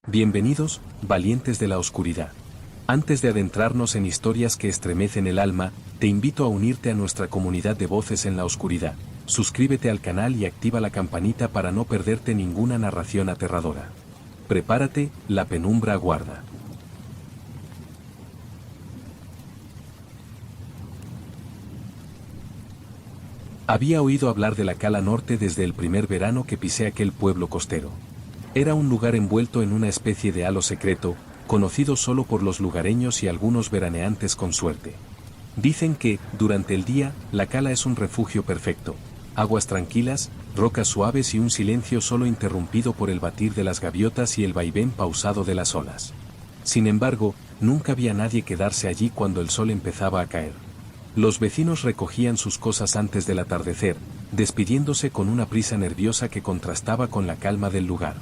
Bienvenidos, valientes de la oscuridad. Antes de adentrarnos en historias que estremecen el alma, te invito a unirte a nuestra comunidad de voces en la oscuridad. Suscríbete al canal y activa la campanita para no perderte ninguna narración aterradora. Prepárate, la penumbra aguarda. Había oído hablar de la Cala Norte desde el primer verano que pisé aquel pueblo costero. Era un lugar envuelto en una especie de halo secreto, conocido solo por los lugareños y algunos veraneantes con suerte. Dicen que, durante el día, la cala es un refugio perfecto. Aguas tranquilas, rocas suaves y un silencio solo interrumpido por el batir de las gaviotas y el vaivén pausado de las olas. Sin embargo, nunca había nadie quedarse allí cuando el sol empezaba a caer. Los vecinos recogían sus cosas antes del atardecer, despidiéndose con una prisa nerviosa que contrastaba con la calma del lugar.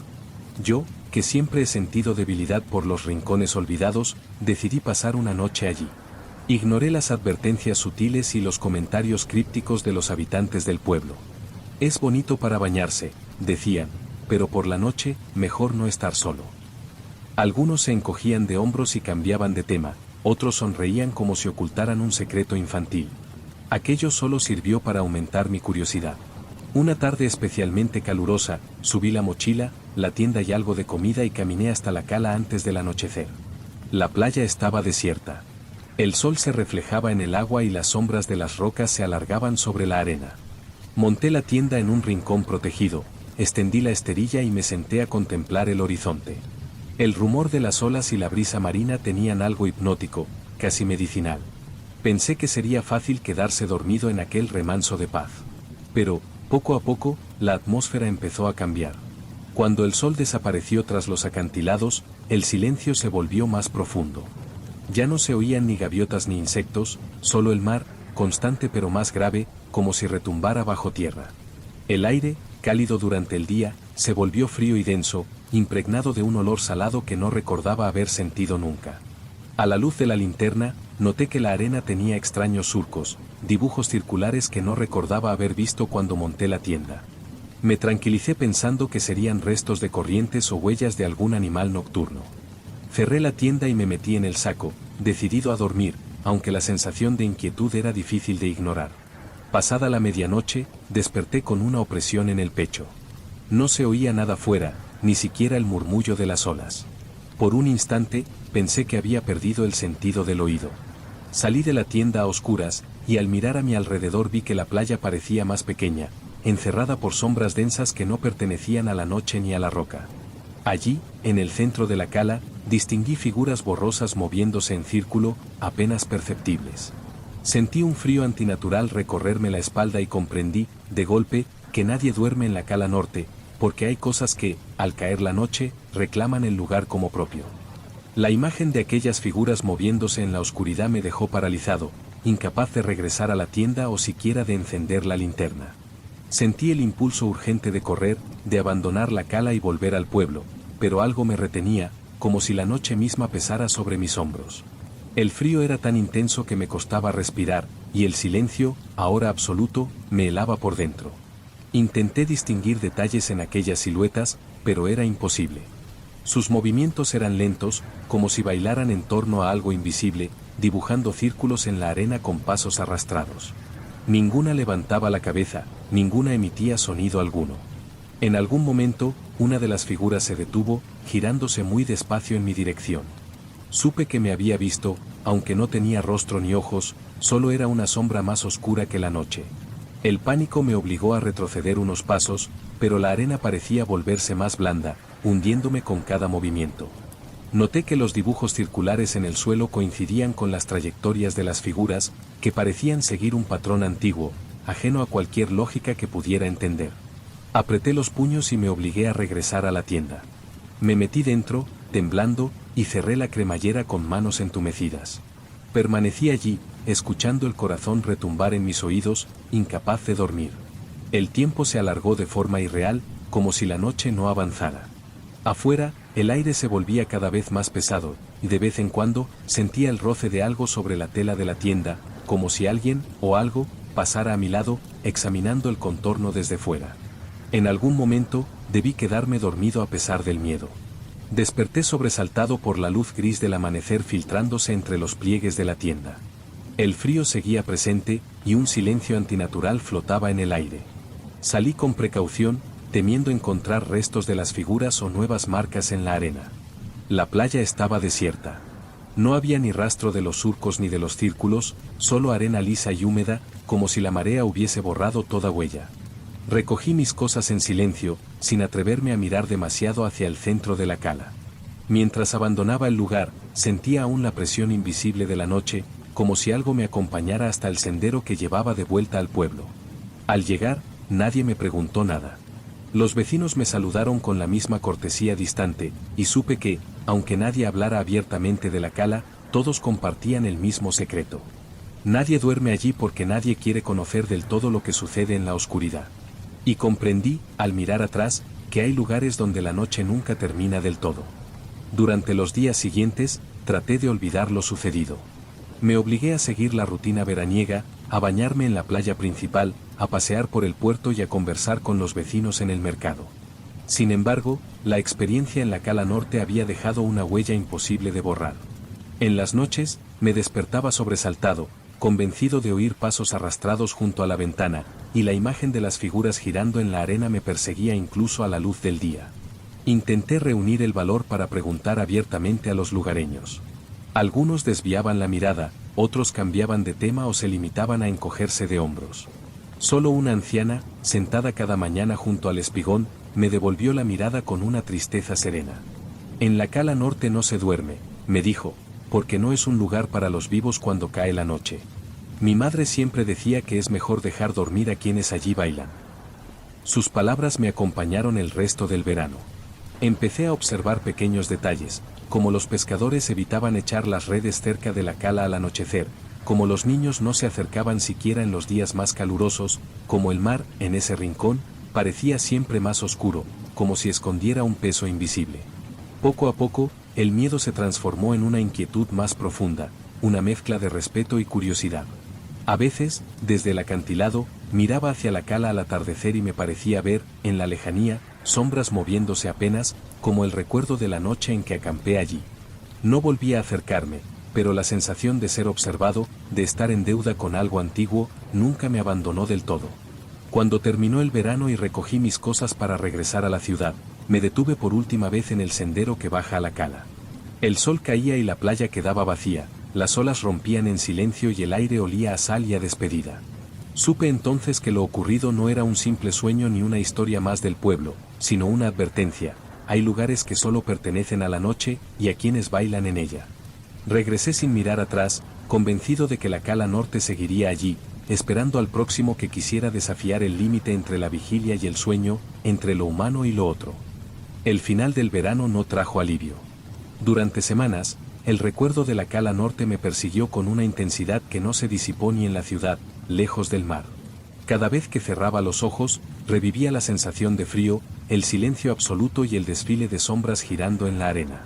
Yo, que siempre he sentido debilidad por los rincones olvidados, decidí pasar una noche allí. Ignoré las advertencias sutiles y los comentarios crípticos de los habitantes del pueblo. Es bonito para bañarse, decían, pero por la noche, mejor no estar solo. Algunos se encogían de hombros y cambiaban de tema, otros sonreían como si ocultaran un secreto infantil. Aquello solo sirvió para aumentar mi curiosidad. Una tarde especialmente calurosa, subí la mochila, la tienda y algo de comida y caminé hasta la cala antes del anochecer. La playa estaba desierta. El sol se reflejaba en el agua y las sombras de las rocas se alargaban sobre la arena. Monté la tienda en un rincón protegido, extendí la esterilla y me senté a contemplar el horizonte. El rumor de las olas y la brisa marina tenían algo hipnótico, casi medicinal. Pensé que sería fácil quedarse dormido en aquel remanso de paz. Pero, poco a poco, la atmósfera empezó a cambiar. Cuando el sol desapareció tras los acantilados, el silencio se volvió más profundo. Ya no se oían ni gaviotas ni insectos, solo el mar, constante pero más grave, como si retumbara bajo tierra. El aire, cálido durante el día, se volvió frío y denso, impregnado de un olor salado que no recordaba haber sentido nunca. A la luz de la linterna, noté que la arena tenía extraños surcos, dibujos circulares que no recordaba haber visto cuando monté la tienda. Me tranquilicé pensando que serían restos de corrientes o huellas de algún animal nocturno. Cerré la tienda y me metí en el saco, decidido a dormir, aunque la sensación de inquietud era difícil de ignorar. Pasada la medianoche, desperté con una opresión en el pecho. No se oía nada fuera, ni siquiera el murmullo de las olas. Por un instante, pensé que había perdido el sentido del oído. Salí de la tienda a oscuras, y al mirar a mi alrededor vi que la playa parecía más pequeña, encerrada por sombras densas que no pertenecían a la noche ni a la roca. Allí, en el centro de la cala, distinguí figuras borrosas moviéndose en círculo, apenas perceptibles. Sentí un frío antinatural recorrerme la espalda y comprendí, de golpe, que nadie duerme en la Cala Norte, porque hay cosas que, al caer la noche, reclaman el lugar como propio. La imagen de aquellas figuras moviéndose en la oscuridad me dejó paralizado, incapaz de regresar a la tienda o siquiera de encender la linterna. Sentí el impulso urgente de correr, de abandonar la cala y volver al pueblo, pero algo me retenía, como si la noche misma pesara sobre mis hombros. El frío era tan intenso que me costaba respirar, y el silencio, ahora absoluto, me helaba por dentro. Intenté distinguir detalles en aquellas siluetas, pero era imposible. Sus movimientos eran lentos, como si bailaran en torno a algo invisible, dibujando círculos en la arena con pasos arrastrados. Ninguna levantaba la cabeza, ninguna emitía sonido alguno. En algún momento, una de las figuras se detuvo, girándose muy despacio en mi dirección. Supe que me había visto, aunque no tenía rostro ni ojos, solo era una sombra más oscura que la noche. El pánico me obligó a retroceder unos pasos, pero la arena parecía volverse más blanda, hundiéndome con cada movimiento. Noté que los dibujos circulares en el suelo coincidían con las trayectorias de las figuras, que parecían seguir un patrón antiguo, ajeno a cualquier lógica que pudiera entender. Apreté los puños y me obligué a regresar a la tienda. Me metí dentro, temblando, y cerré la cremallera con manos entumecidas. Permanecí allí, escuchando el corazón retumbar en mis oídos, incapaz de dormir. El tiempo se alargó de forma irreal, como si la noche no avanzara. Afuera, el aire se volvía cada vez más pesado, y de vez en cuando, sentía el roce de algo sobre la tela de la tienda, como si alguien, o algo, pasara a mi lado, examinando el contorno desde fuera. En algún momento, debí quedarme dormido a pesar del miedo. Desperté sobresaltado por la luz gris del amanecer filtrándose entre los pliegues de la tienda. El frío seguía presente, y un silencio antinatural flotaba en el aire. Salí con precaución, temiendo encontrar restos de las figuras o nuevas marcas en la arena. La playa estaba desierta. No había ni rastro de los surcos ni de los círculos, solo arena lisa y húmeda, como si la marea hubiese borrado toda huella. Recogí mis cosas en silencio, sin atreverme a mirar demasiado hacia el centro de la cala. Mientras abandonaba el lugar, sentía aún la presión invisible de la noche, como si algo me acompañara hasta el sendero que llevaba de vuelta al pueblo. Al llegar, nadie me preguntó nada. Los vecinos me saludaron con la misma cortesía distante, y supe que, aunque nadie hablara abiertamente de la cala, todos compartían el mismo secreto. Nadie duerme allí porque nadie quiere conocer del todo lo que sucede en la oscuridad. Y comprendí, al mirar atrás, que hay lugares donde la noche nunca termina del todo. Durante los días siguientes, traté de olvidar lo sucedido. Me obligué a seguir la rutina veraniega, a bañarme en la playa principal, a pasear por el puerto y a conversar con los vecinos en el mercado. Sin embargo, la experiencia en la cala norte había dejado una huella imposible de borrar. En las noches, me despertaba sobresaltado, convencido de oír pasos arrastrados junto a la ventana, y la imagen de las figuras girando en la arena me perseguía incluso a la luz del día. Intenté reunir el valor para preguntar abiertamente a los lugareños. Algunos desviaban la mirada, otros cambiaban de tema o se limitaban a encogerse de hombros. Solo una anciana, sentada cada mañana junto al espigón, me devolvió la mirada con una tristeza serena. En la cala norte no se duerme, me dijo, porque no es un lugar para los vivos cuando cae la noche. Mi madre siempre decía que es mejor dejar dormir a quienes allí bailan. Sus palabras me acompañaron el resto del verano. Empecé a observar pequeños detalles, como los pescadores evitaban echar las redes cerca de la cala al anochecer, como los niños no se acercaban siquiera en los días más calurosos, como el mar, en ese rincón, parecía siempre más oscuro, como si escondiera un peso invisible. Poco a poco, el miedo se transformó en una inquietud más profunda, una mezcla de respeto y curiosidad. A veces, desde el acantilado, miraba hacia la cala al atardecer y me parecía ver, en la lejanía, sombras moviéndose apenas, como el recuerdo de la noche en que acampé allí. No volví a acercarme, pero la sensación de ser observado, de estar en deuda con algo antiguo, nunca me abandonó del todo. Cuando terminó el verano y recogí mis cosas para regresar a la ciudad, me detuve por última vez en el sendero que baja a la cala. El sol caía y la playa quedaba vacía, las olas rompían en silencio y el aire olía a sal y a despedida. Supe entonces que lo ocurrido no era un simple sueño ni una historia más del pueblo, sino una advertencia: hay lugares que solo pertenecen a la noche y a quienes bailan en ella. Regresé sin mirar atrás, convencido de que la cala norte seguiría allí, esperando al próximo que quisiera desafiar el límite entre la vigilia y el sueño, entre lo humano y lo otro. El final del verano no trajo alivio. Durante semanas, el recuerdo de la cala norte me persiguió con una intensidad que no se disipó ni en la ciudad, lejos del mar. Cada vez que cerraba los ojos, revivía la sensación de frío, el silencio absoluto y el desfile de sombras girando en la arena.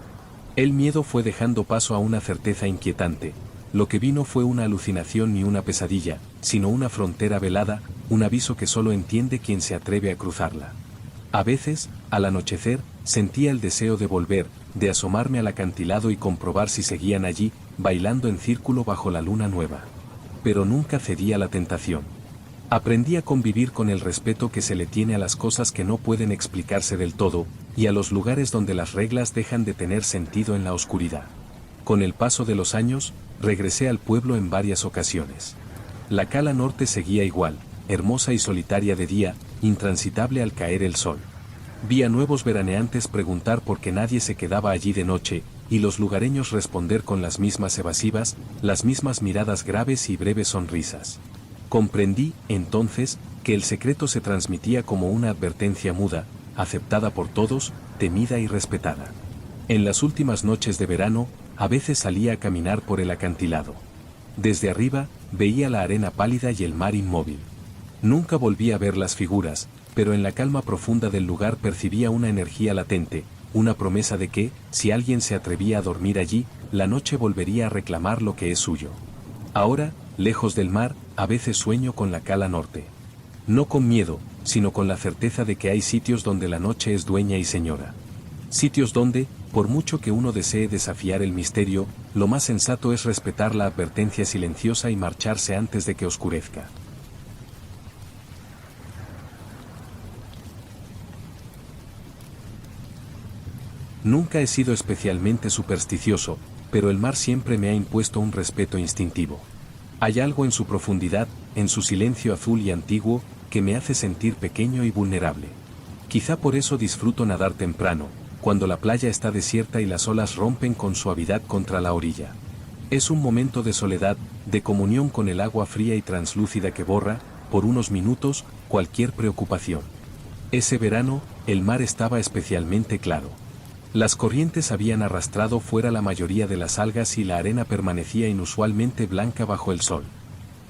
El miedo fue dejando paso a una certeza inquietante. Lo que vino fue una alucinación ni una pesadilla, sino una frontera velada, un aviso que solo entiende quien se atreve a cruzarla. A veces, al anochecer, sentía el deseo de volver, de asomarme al acantilado y comprobar si seguían allí, bailando en círculo bajo la luna nueva. Pero nunca cedí a la tentación. Aprendí a convivir con el respeto que se le tiene a las cosas que no pueden explicarse del todo, y a los lugares donde las reglas dejan de tener sentido en la oscuridad. Con el paso de los años, regresé al pueblo en varias ocasiones. La cala norte seguía igual, hermosa y solitaria de día, intransitable al caer el sol. Vi a nuevos veraneantes preguntar por qué nadie se quedaba allí de noche, y los lugareños responder con las mismas evasivas, las mismas miradas graves y breves sonrisas. Comprendí, entonces, que el secreto se transmitía como una advertencia muda, aceptada por todos, temida y respetada. En las últimas noches de verano, a veces salía a caminar por el acantilado. Desde arriba, veía la arena pálida y el mar inmóvil. Nunca volví a ver las figuras, pero en la calma profunda del lugar percibía una energía latente, una promesa de que, si alguien se atrevía a dormir allí, la noche volvería a reclamar lo que es suyo. Ahora, lejos del mar, a veces sueño con la cala norte. No con miedo, sino con la certeza de que hay sitios donde la noche es dueña y señora. Sitios donde, por mucho que uno desee desafiar el misterio, lo más sensato es respetar la advertencia silenciosa y marcharse antes de que oscurezca. Nunca he sido especialmente supersticioso, pero el mar siempre me ha impuesto un respeto instintivo. Hay algo en su profundidad, en su silencio azul y antiguo, que me hace sentir pequeño y vulnerable. Quizá por eso disfruto nadar temprano, cuando la playa está desierta y las olas rompen con suavidad contra la orilla. Es un momento de soledad, de comunión con el agua fría y translúcida que borra, por unos minutos, cualquier preocupación. Ese verano, el mar estaba especialmente claro. Las corrientes habían arrastrado fuera la mayoría de las algas y la arena permanecía inusualmente blanca bajo el sol.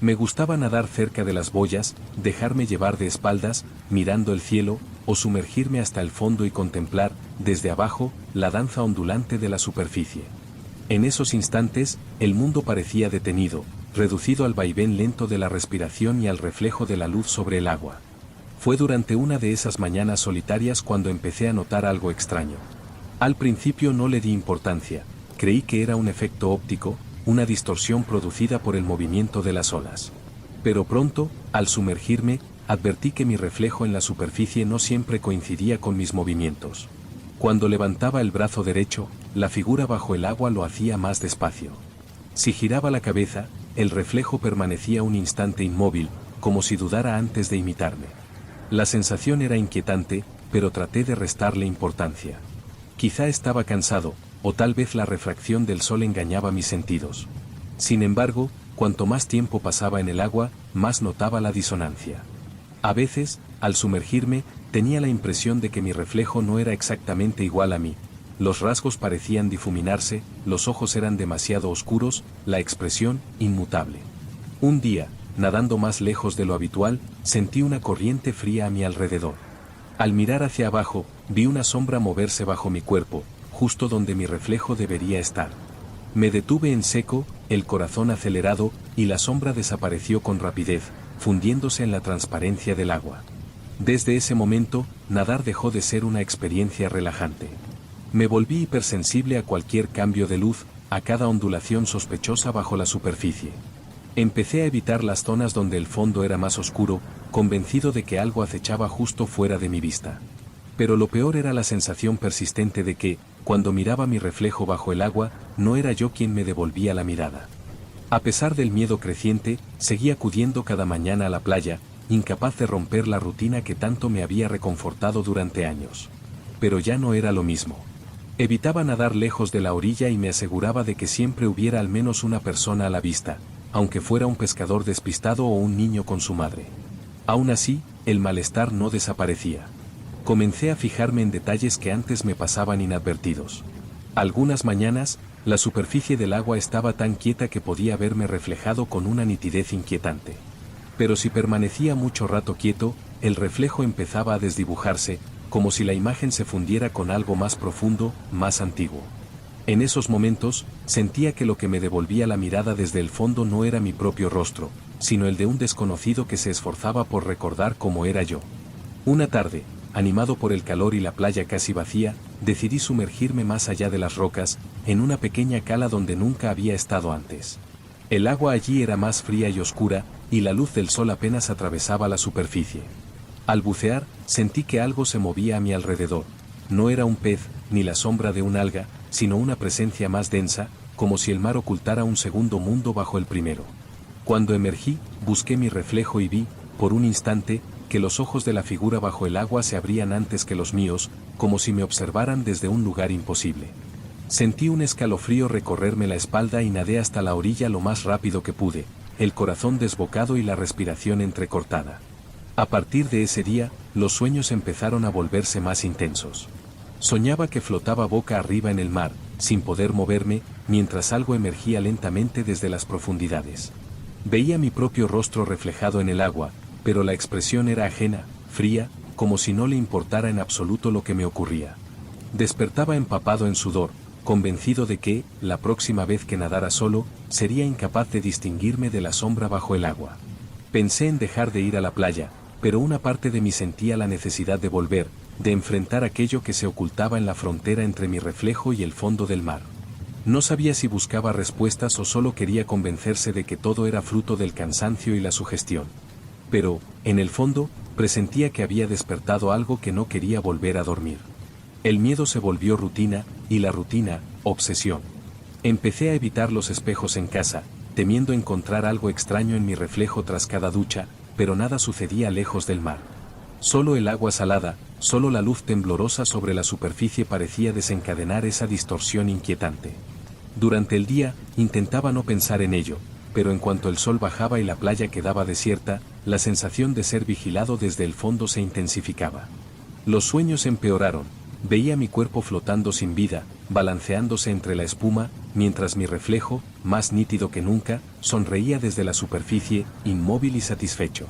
Me gustaba nadar cerca de las boyas, dejarme llevar de espaldas, mirando el cielo, o sumergirme hasta el fondo y contemplar, desde abajo, la danza ondulante de la superficie. En esos instantes, el mundo parecía detenido, reducido al vaivén lento de la respiración y al reflejo de la luz sobre el agua. Fue durante una de esas mañanas solitarias cuando empecé a notar algo extraño. Al principio no le di importancia, creí que era un efecto óptico, una distorsión producida por el movimiento de las olas. Pero pronto, al sumergirme, advertí que mi reflejo en la superficie no siempre coincidía con mis movimientos. Cuando levantaba el brazo derecho, la figura bajo el agua lo hacía más despacio. Si giraba la cabeza, el reflejo permanecía un instante inmóvil, como si dudara antes de imitarme. La sensación era inquietante, pero traté de restarle importancia. Quizá estaba cansado, o tal vez la refracción del sol engañaba mis sentidos. Sin embargo, cuanto más tiempo pasaba en el agua, más notaba la disonancia. A veces, al sumergirme, tenía la impresión de que mi reflejo no era exactamente igual a mí. Los rasgos parecían difuminarse, los ojos eran demasiado oscuros, la expresión, inmutable. Un día, nadando más lejos de lo habitual, sentí una corriente fría a mi alrededor. Al mirar hacia abajo, vi una sombra moverse bajo mi cuerpo, justo donde mi reflejo debería estar. Me detuve en seco, el corazón acelerado, y la sombra desapareció con rapidez, fundiéndose en la transparencia del agua. Desde ese momento, nadar dejó de ser una experiencia relajante. Me volví hipersensible a cualquier cambio de luz, a cada ondulación sospechosa bajo la superficie. Empecé a evitar las zonas donde el fondo era más oscuro, convencido de que algo acechaba justo fuera de mi vista. Pero lo peor era la sensación persistente de que, cuando miraba mi reflejo bajo el agua, no era yo quien me devolvía la mirada. A pesar del miedo creciente, seguí acudiendo cada mañana a la playa, incapaz de romper la rutina que tanto me había reconfortado durante años. Pero ya no era lo mismo. Evitaba nadar lejos de la orilla y me aseguraba de que siempre hubiera al menos una persona a la vista, aunque fuera un pescador despistado o un niño con su madre. Aún así, el malestar no desaparecía. Comencé a fijarme en detalles que antes me pasaban inadvertidos. Algunas mañanas, la superficie del agua estaba tan quieta que podía verme reflejado con una nitidez inquietante. Pero si permanecía mucho rato quieto, el reflejo empezaba a desdibujarse, como si la imagen se fundiera con algo más profundo, más antiguo. En esos momentos, sentía que lo que me devolvía la mirada desde el fondo no era mi propio rostro, sino el de un desconocido que se esforzaba por recordar cómo era yo. Una tarde, animado por el calor y la playa casi vacía, decidí sumergirme más allá de las rocas, en una pequeña cala donde nunca había estado antes. El agua allí era más fría y oscura, y la luz del sol apenas atravesaba la superficie. Al bucear, sentí que algo se movía a mi alrededor. No era un pez, ni la sombra de un alga, sino una presencia más densa, como si el mar ocultara un segundo mundo bajo el primero. Cuando emergí, busqué mi reflejo y vi, por un instante, que los ojos de la figura bajo el agua se abrían antes que los míos, como si me observaran desde un lugar imposible. Sentí un escalofrío recorrerme la espalda y nadé hasta la orilla lo más rápido que pude, el corazón desbocado y la respiración entrecortada. A partir de ese día, los sueños empezaron a volverse más intensos. Soñaba que flotaba boca arriba en el mar, sin poder moverme, mientras algo emergía lentamente desde las profundidades. Veía mi propio rostro reflejado en el agua, pero la expresión era ajena, fría, como si no le importara en absoluto lo que me ocurría. Despertaba empapado en sudor, convencido de que, la próxima vez que nadara solo, sería incapaz de distinguirme de la sombra bajo el agua. Pensé en dejar de ir a la playa, pero una parte de mí sentía la necesidad de volver, de enfrentar aquello que se ocultaba en la frontera entre mi reflejo y el fondo del mar. No sabía si buscaba respuestas o solo quería convencerse de que todo era fruto del cansancio y la sugestión. Pero, en el fondo, presentía que había despertado algo que no quería volver a dormir. El miedo se volvió rutina, y la rutina, obsesión. Empecé a evitar los espejos en casa, temiendo encontrar algo extraño en mi reflejo tras cada ducha, pero nada sucedía lejos del mar. Solo el agua salada, solo la luz temblorosa sobre la superficie parecía desencadenar esa distorsión inquietante. Durante el día, intentaba no pensar en ello, pero en cuanto el sol bajaba y la playa quedaba desierta, la sensación de ser vigilado desde el fondo se intensificaba. Los sueños empeoraron, veía mi cuerpo flotando sin vida, balanceándose entre la espuma, mientras mi reflejo, más nítido que nunca, sonreía desde la superficie, inmóvil y satisfecho.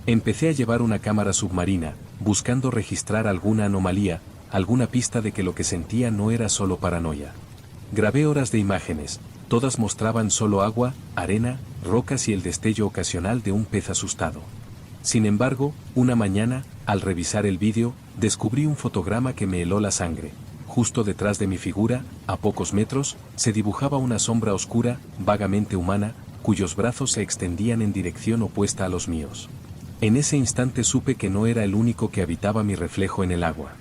Empecé a llevar una cámara submarina, buscando registrar alguna anomalía, alguna pista de que lo que sentía no era solo paranoia. Grabé horas de imágenes, todas mostraban solo agua, arena, rocas y el destello ocasional de un pez asustado. Sin embargo, una mañana, al revisar el vídeo, descubrí un fotograma que me heló la sangre. Justo detrás de mi figura, a pocos metros, se dibujaba una sombra oscura, vagamente humana, cuyos brazos se extendían en dirección opuesta a los míos. En ese instante supe que no era el único que habitaba mi reflejo en el agua.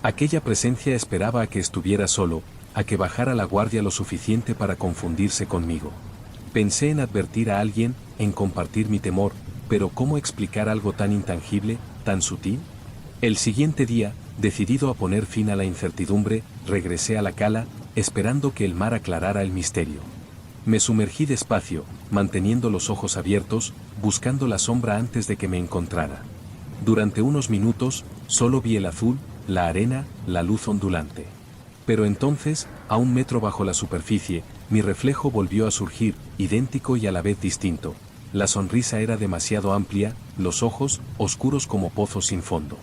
Aquella presencia esperaba a que estuviera solo, a que bajara la guardia lo suficiente para confundirse conmigo. Pensé en advertir a alguien, en compartir mi temor, pero ¿cómo explicar algo tan intangible, tan sutil? El siguiente día, decidido a poner fin a la incertidumbre, regresé a la cala, esperando que el mar aclarara el misterio. Me sumergí despacio, manteniendo los ojos abiertos, buscando la sombra antes de que me encontrara. Durante unos minutos, solo vi el azul, la arena, la luz ondulante. Pero entonces, a 1 metro bajo la superficie, mi reflejo volvió a surgir, idéntico y a la vez distinto. La sonrisa era demasiado amplia, los ojos, oscuros como pozos sin fondo.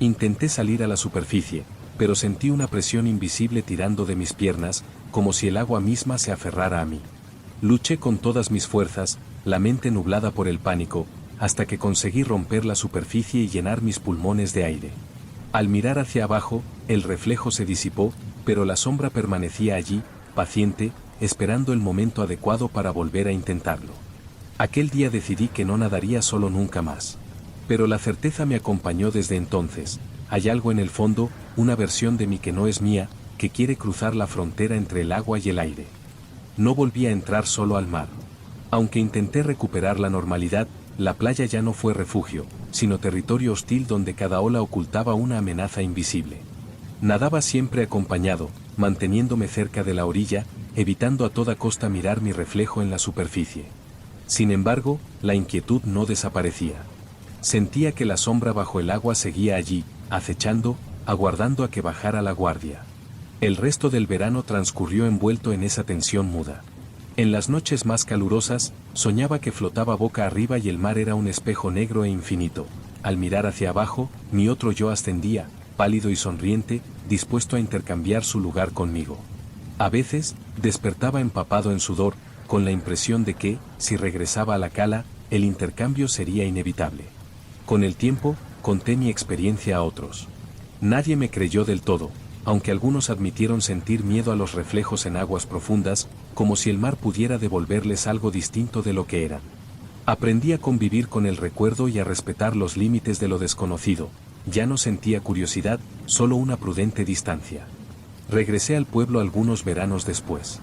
Intenté salir a la superficie, pero sentí una presión invisible tirando de mis piernas, como si el agua misma se aferrara a mí. Luché con todas mis fuerzas, la mente nublada por el pánico, hasta que conseguí romper la superficie y llenar mis pulmones de aire. Al mirar hacia abajo, el reflejo se disipó, pero la sombra permanecía allí, paciente, esperando el momento adecuado para volver a intentarlo. Aquel día decidí que no nadaría solo nunca más. Pero la certeza me acompañó desde entonces. Hay algo en el fondo, una versión de mí que no es mía, que quiere cruzar la frontera entre el agua y el aire. No volví a entrar solo al mar. Aunque intenté recuperar la normalidad, la playa ya no fue refugio, sino territorio hostil donde cada ola ocultaba una amenaza invisible. Nadaba siempre acompañado, manteniéndome cerca de la orilla, evitando a toda costa mirar mi reflejo en la superficie. Sin embargo, la inquietud no desaparecía. Sentía que la sombra bajo el agua seguía allí, acechando, aguardando a que bajara la guardia. El resto del verano transcurrió envuelto en esa tensión muda. En las noches más calurosas, soñaba que flotaba boca arriba y el mar era un espejo negro e infinito. Al mirar hacia abajo, mi otro yo ascendía, pálido y sonriente, dispuesto a intercambiar su lugar conmigo. A veces, despertaba empapado en sudor, con la impresión de que, si regresaba a la cala, el intercambio sería inevitable. Con el tiempo, conté mi experiencia a otros. Nadie me creyó del todo, aunque algunos admitieron sentir miedo a los reflejos en aguas profundas, como si el mar pudiera devolverles algo distinto de lo que eran. Aprendí a convivir con el recuerdo y a respetar los límites de lo desconocido. Ya no sentía curiosidad, solo una prudente distancia. Regresé al pueblo algunos veranos después.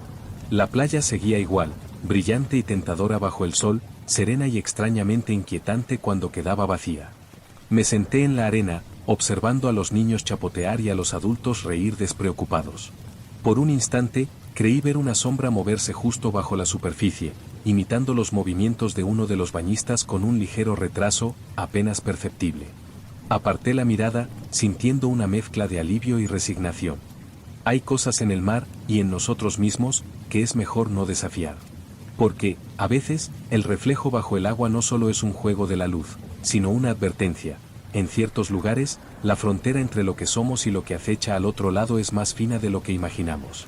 La playa seguía igual, brillante y tentadora bajo el sol, serena y extrañamente inquietante cuando quedaba vacía. Me senté en la arena, observando a los niños chapotear y a los adultos reír despreocupados. Por un instante, creí ver una sombra moverse justo bajo la superficie, imitando los movimientos de uno de los bañistas con un ligero retraso, apenas perceptible. Aparté la mirada, sintiendo una mezcla de alivio y resignación. Hay cosas en el mar, y en nosotros mismos, que es mejor no desafiar. Porque, a veces, el reflejo bajo el agua no solo es un juego de la luz, sino una advertencia. En ciertos lugares, la frontera entre lo que somos y lo que acecha al otro lado es más fina de lo que imaginamos.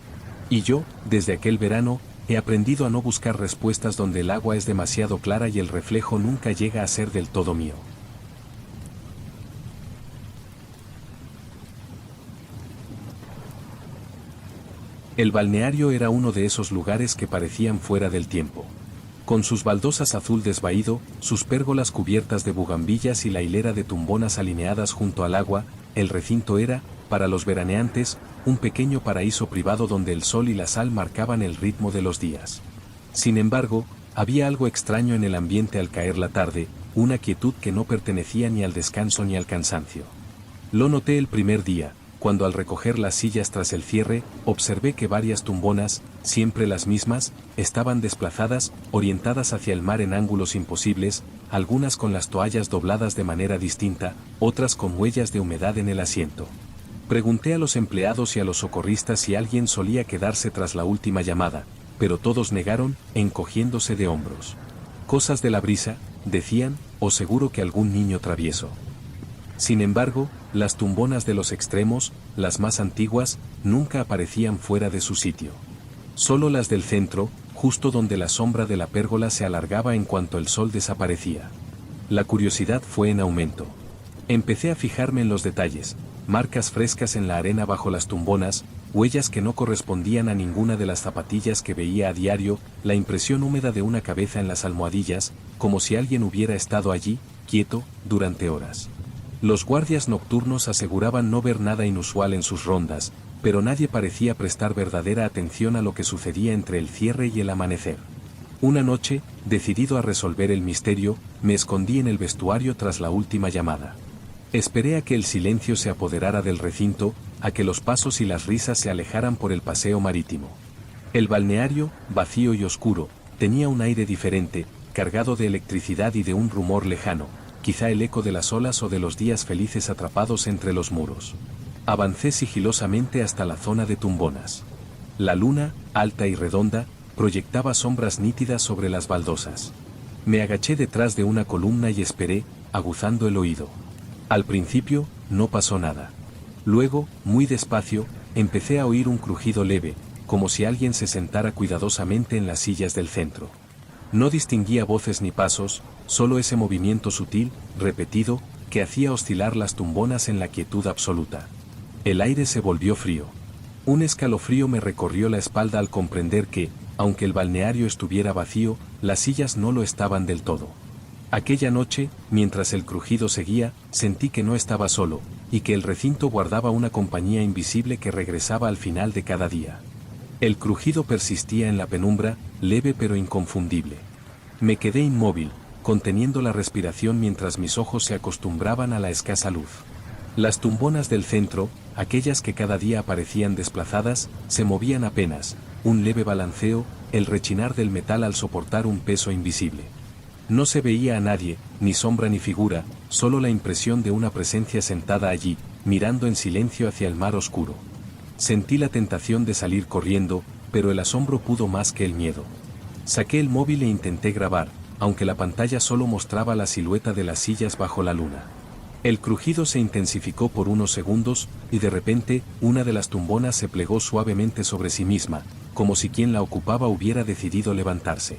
Y yo, desde aquel verano, he aprendido a no buscar respuestas donde el agua es demasiado clara y el reflejo nunca llega a ser del todo mío. El balneario era uno de esos lugares que parecían fuera del tiempo. Con sus baldosas azul desvaído, sus pérgolas cubiertas de bugambillas y la hilera de tumbonas alineadas junto al agua, el recinto era, para los veraneantes, un pequeño paraíso privado donde el sol y la sal marcaban el ritmo de los días. Sin embargo, había algo extraño en el ambiente al caer la tarde, una quietud que no pertenecía ni al descanso ni al cansancio. Lo noté el primer día, cuando al recoger las sillas tras el cierre, observé que varias tumbonas, siempre las mismas, estaban desplazadas, orientadas hacia el mar en ángulos imposibles, algunas con las toallas dobladas de manera distinta, otras con huellas de humedad en el asiento. Pregunté a los empleados y a los socorristas si alguien solía quedarse tras la última llamada, pero todos negaron, encogiéndose de hombros. Cosas de la brisa, decían, o seguro que algún niño travieso. Sin embargo, las tumbonas de los extremos, las más antiguas, nunca aparecían fuera de su sitio. Solo las del centro, justo donde la sombra de la pérgola se alargaba en cuanto el sol desaparecía. La curiosidad fue en aumento. Empecé a fijarme en los detalles, marcas frescas en la arena bajo las tumbonas, huellas que no correspondían a ninguna de las zapatillas que veía a diario, la impresión húmeda de una cabeza en las almohadillas, como si alguien hubiera estado allí, quieto, durante horas. Los guardias nocturnos aseguraban no ver nada inusual en sus rondas, pero nadie parecía prestar verdadera atención a lo que sucedía entre el cierre y el amanecer. Una noche, decidido a resolver el misterio, me escondí en el vestuario tras la última llamada. Esperé a que el silencio se apoderara del recinto, a que los pasos y las risas se alejaran por el paseo marítimo. El balneario, vacío y oscuro, tenía un aire diferente, cargado de electricidad y de un rumor lejano, quizá el eco de las olas o de los días felices atrapados entre los muros. Avancé sigilosamente hasta la zona de tumbonas. La luna, alta y redonda, proyectaba sombras nítidas sobre las baldosas. Me agaché detrás de una columna y esperé, aguzando el oído. Al principio, no pasó nada. Luego, muy despacio, empecé a oír un crujido leve, como si alguien se sentara cuidadosamente en las sillas del centro. No distinguía voces ni pasos, solo ese movimiento sutil, repetido, que hacía oscilar las tumbonas en la quietud absoluta. El aire se volvió frío. Un escalofrío me recorrió la espalda al comprender que, aunque el balneario estuviera vacío, las sillas no lo estaban del todo. Aquella noche, mientras el crujido seguía, sentí que no estaba solo, y que el recinto guardaba una compañía invisible que regresaba al final de cada día. El crujido persistía en la penumbra, leve pero inconfundible. Me quedé inmóvil, conteniendo la respiración mientras mis ojos se acostumbraban a la escasa luz. Las tumbonas del centro, aquellas que cada día aparecían desplazadas, se movían apenas, un leve balanceo, el rechinar del metal al soportar un peso invisible. No se veía a nadie, ni sombra ni figura, solo la impresión de una presencia sentada allí, mirando en silencio hacia el mar oscuro. Sentí la tentación de salir corriendo, pero el asombro pudo más que el miedo. Saqué el móvil e intenté grabar, aunque la pantalla solo mostraba la silueta de las sillas bajo la luna. El crujido se intensificó por unos segundos, y de repente, una de las tumbonas se plegó suavemente sobre sí misma, como si quien la ocupaba hubiera decidido levantarse.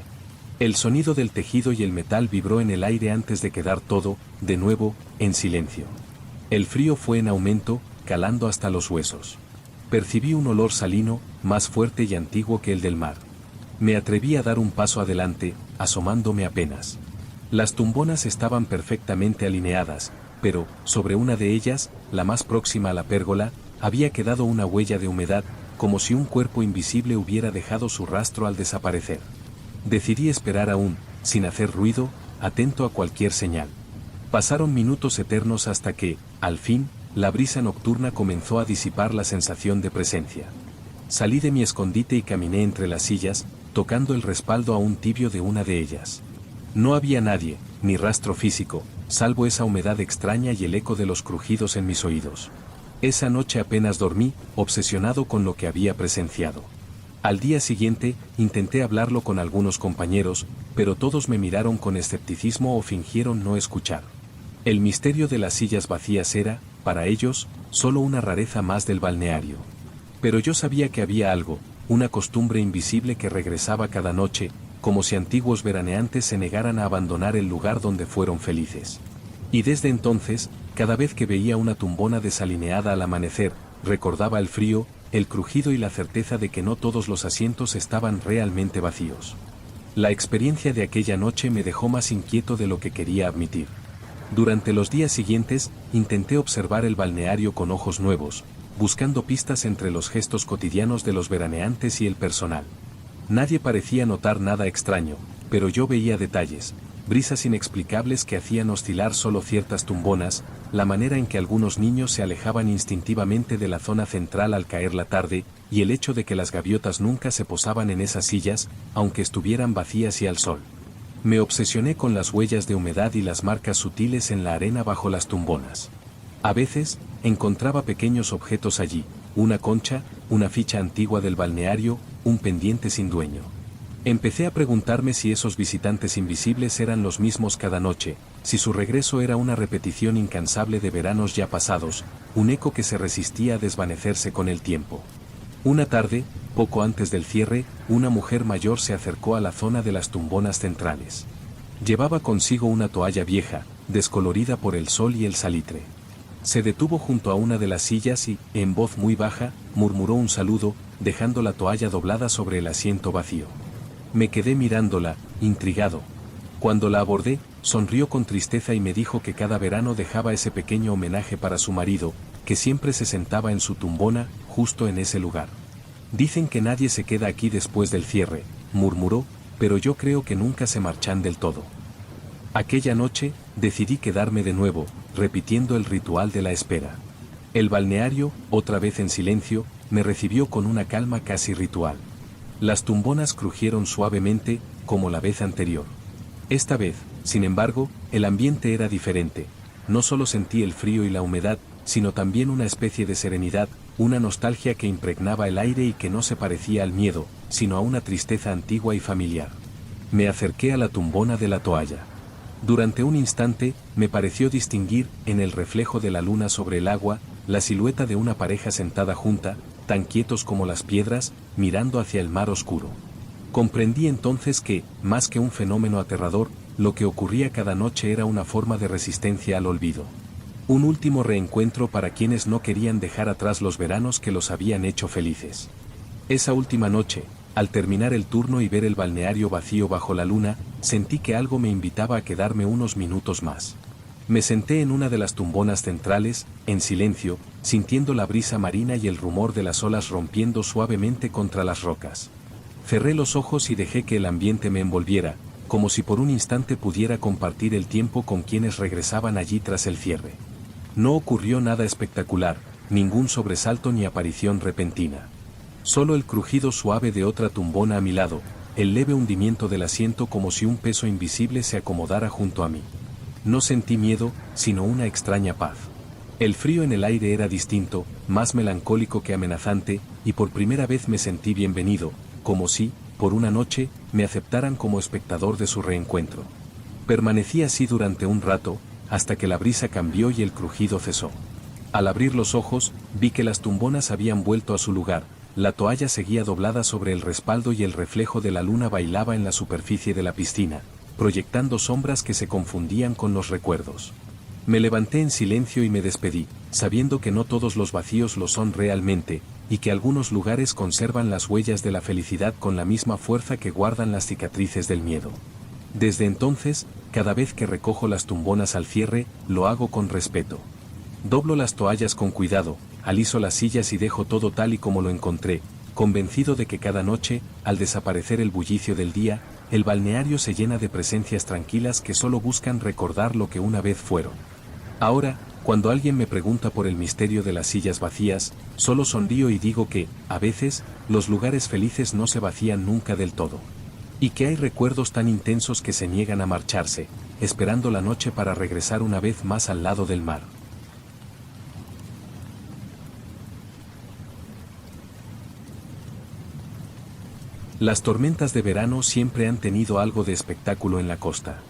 El sonido del tejido y el metal vibró en el aire antes de quedar todo, de nuevo, en silencio. El frío fue en aumento, calando hasta los huesos. Percibí un olor salino, más fuerte y antiguo que el del mar. Me atreví a dar un paso adelante, asomándome apenas. Las tumbonas estaban perfectamente alineadas, pero, sobre una de ellas, la más próxima a la pérgola, había quedado una huella de humedad, como si un cuerpo invisible hubiera dejado su rastro al desaparecer. Decidí esperar aún, sin hacer ruido, atento a cualquier señal. Pasaron minutos eternos hasta que, al fin, la brisa nocturna comenzó a disipar la sensación de presencia. Salí de mi escondite y caminé entre las sillas, tocando el respaldo aún tibio de una de ellas. No había nadie, ni rastro físico, salvo esa humedad extraña y el eco de los crujidos en mis oídos. Esa noche apenas dormí, obsesionado con lo que había presenciado. Al día siguiente, intenté hablarlo con algunos compañeros, pero todos me miraron con escepticismo o fingieron no escuchar. El misterio de las sillas vacías era, para ellos, solo una rareza más del balneario. Pero yo sabía que había algo, una costumbre invisible que regresaba cada noche, como si antiguos veraneantes se negaran a abandonar el lugar donde fueron felices. Y desde entonces, cada vez que veía una tumbona desalineada al amanecer, recordaba el frío, el crujido y la certeza de que no todos los asientos estaban realmente vacíos. La experiencia de aquella noche me dejó más inquieto de lo que quería admitir. Durante los días siguientes, intenté observar el balneario con ojos nuevos, buscando pistas entre los gestos cotidianos de los veraneantes y el personal. Nadie parecía notar nada extraño, pero yo veía detalles, brisas inexplicables que hacían oscilar solo ciertas tumbonas, la manera en que algunos niños se alejaban instintivamente de la zona central al caer la tarde, y el hecho de que las gaviotas nunca se posaban en esas sillas, aunque estuvieran vacías y al sol. Me obsesioné con las huellas de humedad y las marcas sutiles en la arena bajo las tumbonas. A veces, encontraba pequeños objetos allí, una concha, una ficha antigua del balneario, un pendiente sin dueño. Empecé a preguntarme si esos visitantes invisibles eran los mismos cada noche, si su regreso era una repetición incansable de veranos ya pasados, un eco que se resistía a desvanecerse con el tiempo. Una tarde, poco antes del cierre, una mujer mayor se acercó a la zona de las tumbonas centrales. Llevaba consigo una toalla vieja, descolorida por el sol y el salitre. Se detuvo junto a una de las sillas y, en voz muy baja, murmuró un saludo, dejando la toalla doblada sobre el asiento vacío. Me quedé mirándola, intrigado. Cuando la abordé, sonrió con tristeza y me dijo que cada verano dejaba ese pequeño homenaje para su marido, que siempre se sentaba en su tumbona, justo en ese lugar. Dicen que nadie se queda aquí después del cierre, murmuró, pero yo creo que nunca se marchan del todo. Aquella noche, decidí quedarme de nuevo, repitiendo el ritual de la espera. El balneario, otra vez en silencio, me recibió con una calma casi ritual. Las tumbonas crujieron suavemente, como la vez anterior. Esta vez, sin embargo, el ambiente era diferente. No solo sentí el frío y la humedad, sino también una especie de serenidad, una nostalgia que impregnaba el aire y que no se parecía al miedo, sino a una tristeza antigua y familiar. Me acerqué a la tumbona de la toalla. Durante un instante, me pareció distinguir, en el reflejo de la luna sobre el agua, la silueta de una pareja sentada junta, tan quietos como las piedras, mirando hacia el mar oscuro. Comprendí entonces que, más que un fenómeno aterrador, lo que ocurría cada noche era una forma de resistencia al olvido. Un último reencuentro para quienes no querían dejar atrás los veranos que los habían hecho felices. Esa última noche, al terminar el turno y ver el balneario vacío bajo la luna, sentí que algo me invitaba a quedarme unos minutos más. Me senté en una de las tumbonas centrales, en silencio, sintiendo la brisa marina y el rumor de las olas rompiendo suavemente contra las rocas. Cerré los ojos y dejé que el ambiente me envolviera, como si por un instante pudiera compartir el tiempo con quienes regresaban allí tras el cierre. No ocurrió nada espectacular, ningún sobresalto ni aparición repentina. Solo el crujido suave de otra tumbona a mi lado, el leve hundimiento del asiento como si un peso invisible se acomodara junto a mí. No sentí miedo, sino una extraña paz. El frío en el aire era distinto, más melancólico que amenazante, y por primera vez me sentí bienvenido, como si, por una noche, me aceptaran como espectador de su reencuentro. Permanecí así durante un rato, hasta que la brisa cambió y el crujido cesó. Al abrir los ojos, vi que las tumbonas habían vuelto a su lugar, la toalla seguía doblada sobre el respaldo y el reflejo de la luna bailaba en la superficie de la piscina, proyectando sombras que se confundían con los recuerdos. Me levanté en silencio y me despedí, sabiendo que no todos los vacíos lo son realmente, y que algunos lugares conservan las huellas de la felicidad con la misma fuerza que guardan las cicatrices del miedo. Desde entonces, cada vez que recojo las tumbonas al cierre, lo hago con respeto. Doblo las toallas con cuidado, aliso las sillas y dejo todo tal y como lo encontré, convencido de que cada noche, al desaparecer el bullicio del día, el balneario se llena de presencias tranquilas que solo buscan recordar lo que una vez fueron. Ahora, cuando alguien me pregunta por el misterio de las sillas vacías, solo sonrío y digo que, a veces, los lugares felices no se vacían nunca del todo. Y que hay recuerdos tan intensos que se niegan a marcharse, esperando la noche para regresar una vez más al lado del mar. Las tormentas de verano siempre han tenido algo de espectáculo en la costa.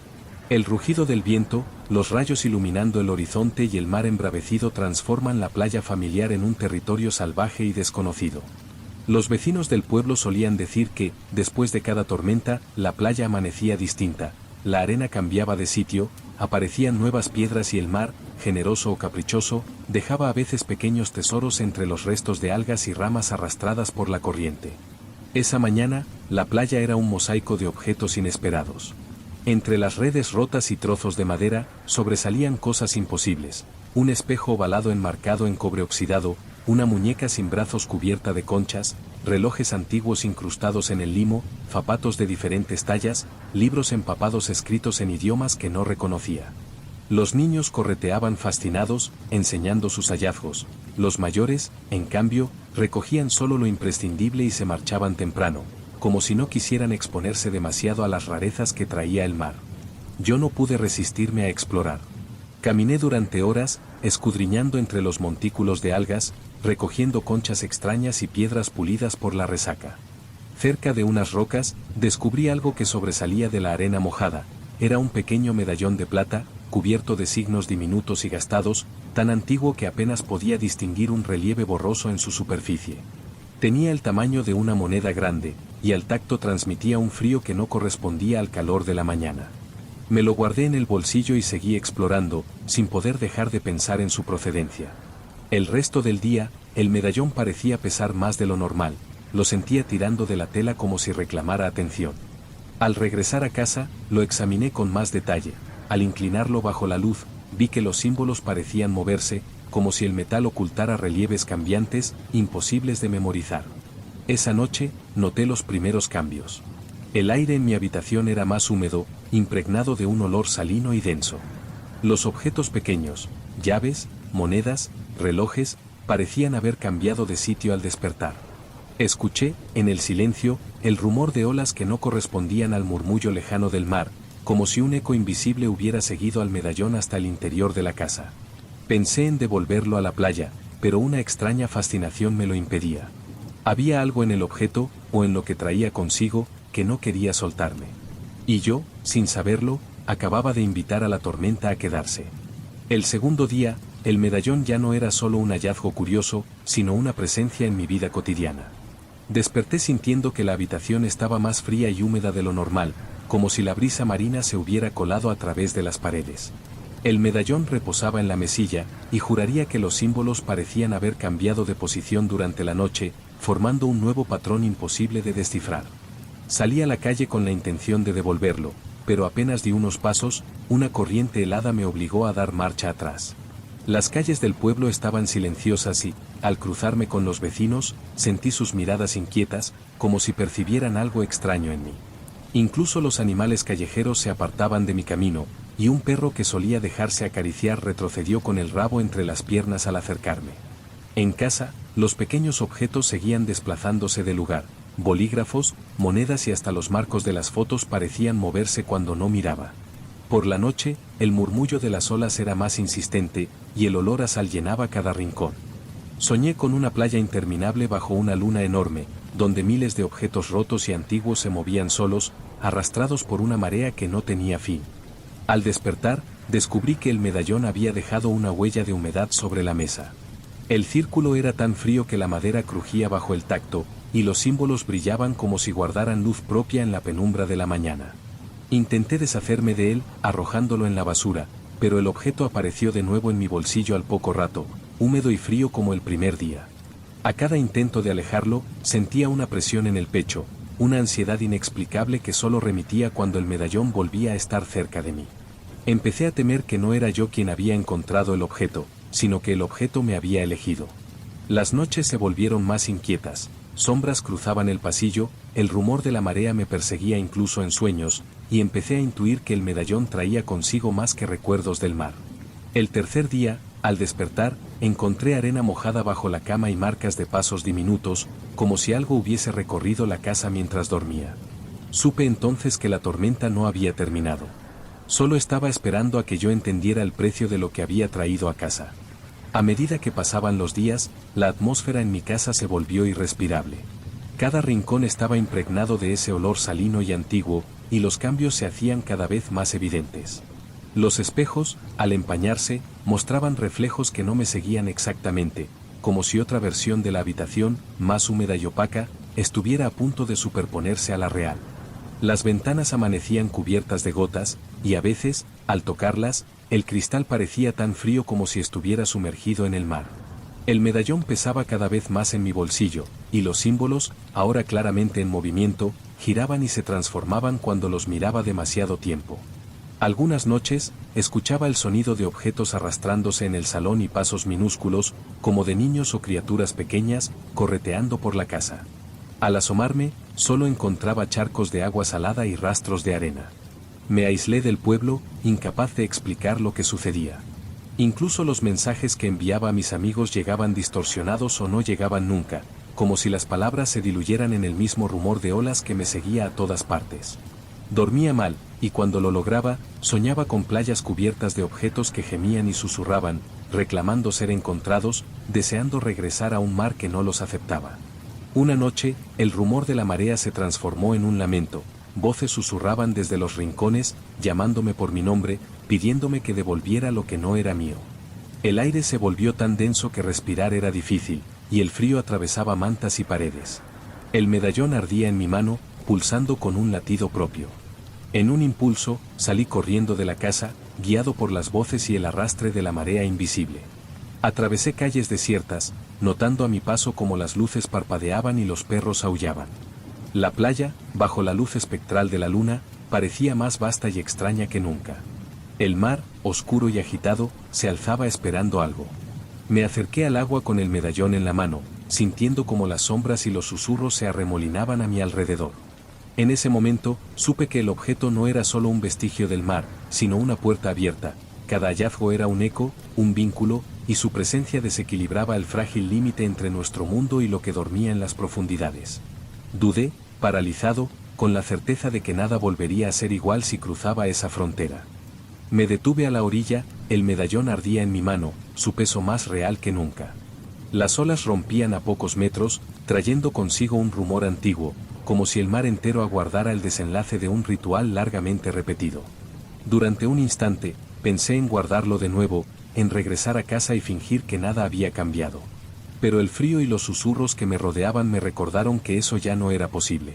El rugido del viento, los rayos iluminando el horizonte y el mar embravecido transforman la playa familiar en un territorio salvaje y desconocido. Los vecinos del pueblo solían decir que, después de cada tormenta, la playa amanecía distinta, la arena cambiaba de sitio, aparecían nuevas piedras y el mar, generoso o caprichoso, dejaba a veces pequeños tesoros entre los restos de algas y ramas arrastradas por la corriente. Esa mañana, la playa era un mosaico de objetos inesperados. Entre las redes rotas y trozos de madera, sobresalían cosas imposibles: un espejo ovalado enmarcado en cobre oxidado, una muñeca sin brazos cubierta de conchas, relojes antiguos incrustados en el limo, zapatos de diferentes tallas, libros empapados escritos en idiomas que no reconocía. Los niños correteaban fascinados, enseñando sus hallazgos. Los mayores, en cambio, recogían solo lo imprescindible y se marchaban temprano, como si no quisieran exponerse demasiado a las rarezas que traía el mar. Yo no pude resistirme a explorar. Caminé durante horas, escudriñando entre los montículos de algas, recogiendo conchas extrañas y piedras pulidas por la resaca. Cerca de unas rocas, descubrí algo que sobresalía de la arena mojada. Era un pequeño medallón de plata, cubierto de signos diminutos y gastados, tan antiguo que apenas podía distinguir un relieve borroso en su superficie. Tenía el tamaño de una moneda grande, y al tacto transmitía un frío que no correspondía al calor de la mañana. Me lo guardé en el bolsillo y seguí explorando, sin poder dejar de pensar en su procedencia. El resto del día, el medallón parecía pesar más de lo normal, lo sentía tirando de la tela como si reclamara atención. Al regresar a casa, lo examiné con más detalle. Al inclinarlo bajo la luz, vi que los símbolos parecían moverse, como si el metal ocultara relieves cambiantes, imposibles de memorizar. Esa noche, noté los primeros cambios. El aire en mi habitación era más húmedo, impregnado de un olor salino y denso. Los objetos pequeños, llaves, monedas, relojes, parecían haber cambiado de sitio al despertar. Escuché, en el silencio, el rumor de olas que no correspondían al murmullo lejano del mar, como si un eco invisible hubiera seguido al medallón hasta el interior de la casa. Pensé en devolverlo a la playa, pero una extraña fascinación me lo impedía. Había algo en el objeto, o en lo que traía consigo, que no quería soltarme. Y yo, sin saberlo, acababa de invitar a la tormenta a quedarse. El segundo día, el medallón ya no era solo un hallazgo curioso, sino una presencia en mi vida cotidiana. Desperté sintiendo que la habitación estaba más fría y húmeda de lo normal, como si la brisa marina se hubiera colado a través de las paredes. El medallón reposaba en la mesilla, y juraría que los símbolos parecían haber cambiado de posición durante la noche, formando un nuevo patrón imposible de descifrar. Salí a la calle con la intención de devolverlo, pero apenas di unos pasos, una corriente helada me obligó a dar marcha atrás. Las calles del pueblo estaban silenciosas y, al cruzarme con los vecinos, sentí sus miradas inquietas, como si percibieran algo extraño en mí. Incluso los animales callejeros se apartaban de mi camino, y un perro que solía dejarse acariciar retrocedió con el rabo entre las piernas al acercarme. En casa, los pequeños objetos seguían desplazándose de lugar. Bolígrafos, monedas y hasta los marcos de las fotos parecían moverse cuando no miraba. Por la noche, el murmullo de las olas era más insistente, y el olor a sal llenaba cada rincón. Soñé con una playa interminable bajo una luna enorme, donde miles de objetos rotos y antiguos se movían solos, arrastrados por una marea que no tenía fin. Al despertar, descubrí que el medallón había dejado una huella de humedad sobre la mesa. El círculo era tan frío que la madera crujía bajo el tacto, y los símbolos brillaban como si guardaran luz propia en la penumbra de la mañana. Intenté deshacerme de él, arrojándolo en la basura, pero el objeto apareció de nuevo en mi bolsillo al poco rato, húmedo y frío como el primer día. A cada intento de alejarlo, sentía una presión en el pecho, una ansiedad inexplicable que solo remitía cuando el medallón volvía a estar cerca de mí. Empecé a temer que no era yo quien había encontrado el objeto, sino que el objeto me había elegido. Las noches se volvieron más inquietas, sombras cruzaban el pasillo, el rumor de la marea me perseguía incluso en sueños, y empecé a intuir que el medallón traía consigo más que recuerdos del mar. El tercer día, al despertar, encontré arena mojada bajo la cama y marcas de pasos diminutos, como si algo hubiese recorrido la casa mientras dormía. Supe entonces que la tormenta no había terminado. Solo estaba esperando a que yo entendiera el precio de lo que había traído a casa. A medida que pasaban los días, la atmósfera en mi casa se volvió irrespirable. Cada rincón estaba impregnado de ese olor salino y antiguo, y los cambios se hacían cada vez más evidentes. Los espejos, al empañarse, mostraban reflejos que no me seguían exactamente, como si otra versión de la habitación, más húmeda y opaca, estuviera a punto de superponerse a la real. Las ventanas amanecían cubiertas de gotas, y a veces, al tocarlas, el cristal parecía tan frío como si estuviera sumergido en el mar. El medallón pesaba cada vez más en mi bolsillo, y los símbolos, ahora claramente en movimiento, giraban y se transformaban cuando los miraba demasiado tiempo. Algunas noches, escuchaba el sonido de objetos arrastrándose en el salón y pasos minúsculos, como de niños o criaturas pequeñas, correteando por la casa. Al asomarme, solo encontraba charcos de agua salada y rastros de arena. Me aislé del pueblo, incapaz de explicar lo que sucedía. Incluso los mensajes que enviaba a mis amigos llegaban distorsionados o no llegaban nunca, como si las palabras se diluyeran en el mismo rumor de olas que me seguía a todas partes. Dormía mal, y cuando lo lograba, soñaba con playas cubiertas de objetos que gemían y susurraban, reclamando ser encontrados, deseando regresar a un mar que no los aceptaba. Una noche, el rumor de la marea se transformó en un lamento, voces susurraban desde los rincones, llamándome por mi nombre, pidiéndome que devolviera lo que no era mío. El aire se volvió tan denso que respirar era difícil, y el frío atravesaba mantas y paredes. El medallón ardía en mi mano, pulsando con un latido propio. En un impulso, salí corriendo de la casa, guiado por las voces y el arrastre de la marea invisible. Atravesé calles desiertas, notando a mi paso como las luces parpadeaban y los perros aullaban. La playa, bajo la luz espectral de la luna, parecía más vasta y extraña que nunca. El mar, oscuro y agitado, se alzaba esperando algo. Me acerqué al agua con el medallón en la mano, sintiendo como las sombras y los susurros se arremolinaban a mi alrededor. En ese momento, supe que el objeto no era solo un vestigio del mar, sino una puerta abierta. Cada hallazgo era un eco, un vínculo, y su presencia desequilibraba el frágil límite entre nuestro mundo y lo que dormía en las profundidades. Dudé, paralizado, con la certeza de que nada volvería a ser igual si cruzaba esa frontera. Me detuve a la orilla, el medallón ardía en mi mano, su peso más real que nunca. Las olas rompían a pocos metros, trayendo consigo un rumor antiguo, como si el mar entero aguardara el desenlace de un ritual largamente repetido. Durante un instante, pensé en guardarlo de nuevo, en regresar a casa y fingir que nada había cambiado. Pero el frío y los susurros que me rodeaban me recordaron que eso ya no era posible.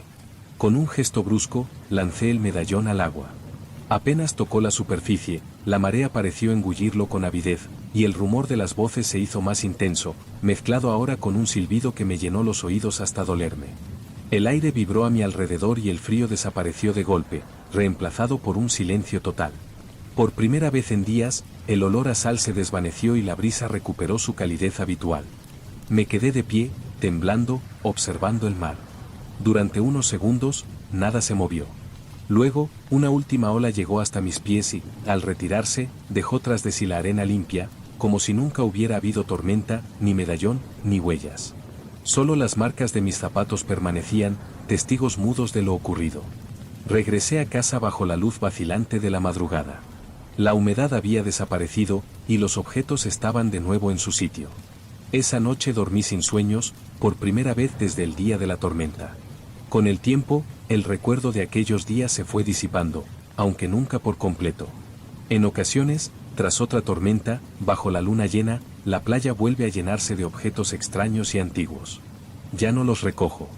Con un gesto brusco, lancé el medallón al agua. Apenas tocó la superficie, la marea pareció engullirlo con avidez, y el rumor de las voces se hizo más intenso, mezclado ahora con un silbido que me llenó los oídos hasta dolerme. El aire vibró a mi alrededor y el frío desapareció de golpe, reemplazado por un silencio total. Por primera vez en días, el olor a sal se desvaneció y la brisa recuperó su calidez habitual. Me quedé de pie, temblando, observando el mar. Durante unos segundos, nada se movió. Luego, una última ola llegó hasta mis pies y, al retirarse, dejó tras de sí la arena limpia, como si nunca hubiera habido tormenta, ni medallón, ni huellas. Solo las marcas de mis zapatos permanecían, testigos mudos de lo ocurrido. Regresé a casa bajo la luz vacilante de la madrugada. La humedad había desaparecido, y los objetos estaban de nuevo en su sitio. Esa noche dormí sin sueños, por primera vez desde el día de la tormenta. Con el tiempo, el recuerdo de aquellos días se fue disipando, aunque nunca por completo. En ocasiones, tras otra tormenta, bajo la luna llena, la playa vuelve a llenarse de objetos extraños y antiguos. Ya no los recojo.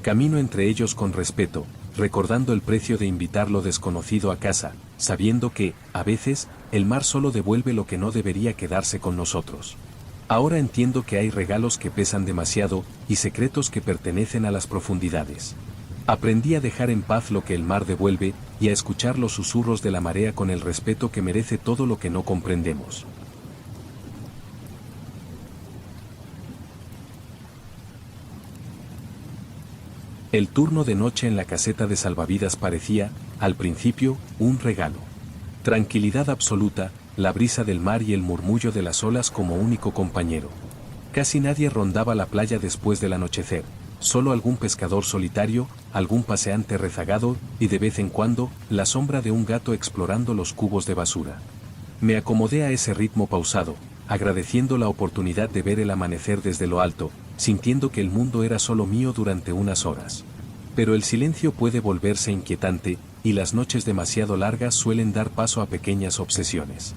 Camino entre ellos con respeto, recordando el precio de invitar lo desconocido a casa, sabiendo que, a veces, el mar solo devuelve lo que no debería quedarse con nosotros. Ahora entiendo que hay regalos que pesan demasiado, y secretos que pertenecen a las profundidades. Aprendí a dejar en paz lo que el mar devuelve, y a escuchar los susurros de la marea con el respeto que merece todo lo que no comprendemos. El turno de noche en la caseta de salvavidas parecía, al principio, un regalo. Tranquilidad absoluta, la brisa del mar y el murmullo de las olas como único compañero. Casi nadie rondaba la playa después del anochecer, solo algún pescador solitario, algún paseante rezagado, y de vez en cuando, la sombra de un gato explorando los cubos de basura. Me acomodé a ese ritmo pausado, agradeciendo la oportunidad de ver el amanecer desde lo alto, sintiendo que el mundo era solo mío durante unas horas. Pero el silencio puede volverse inquietante, y las noches demasiado largas suelen dar paso a pequeñas obsesiones.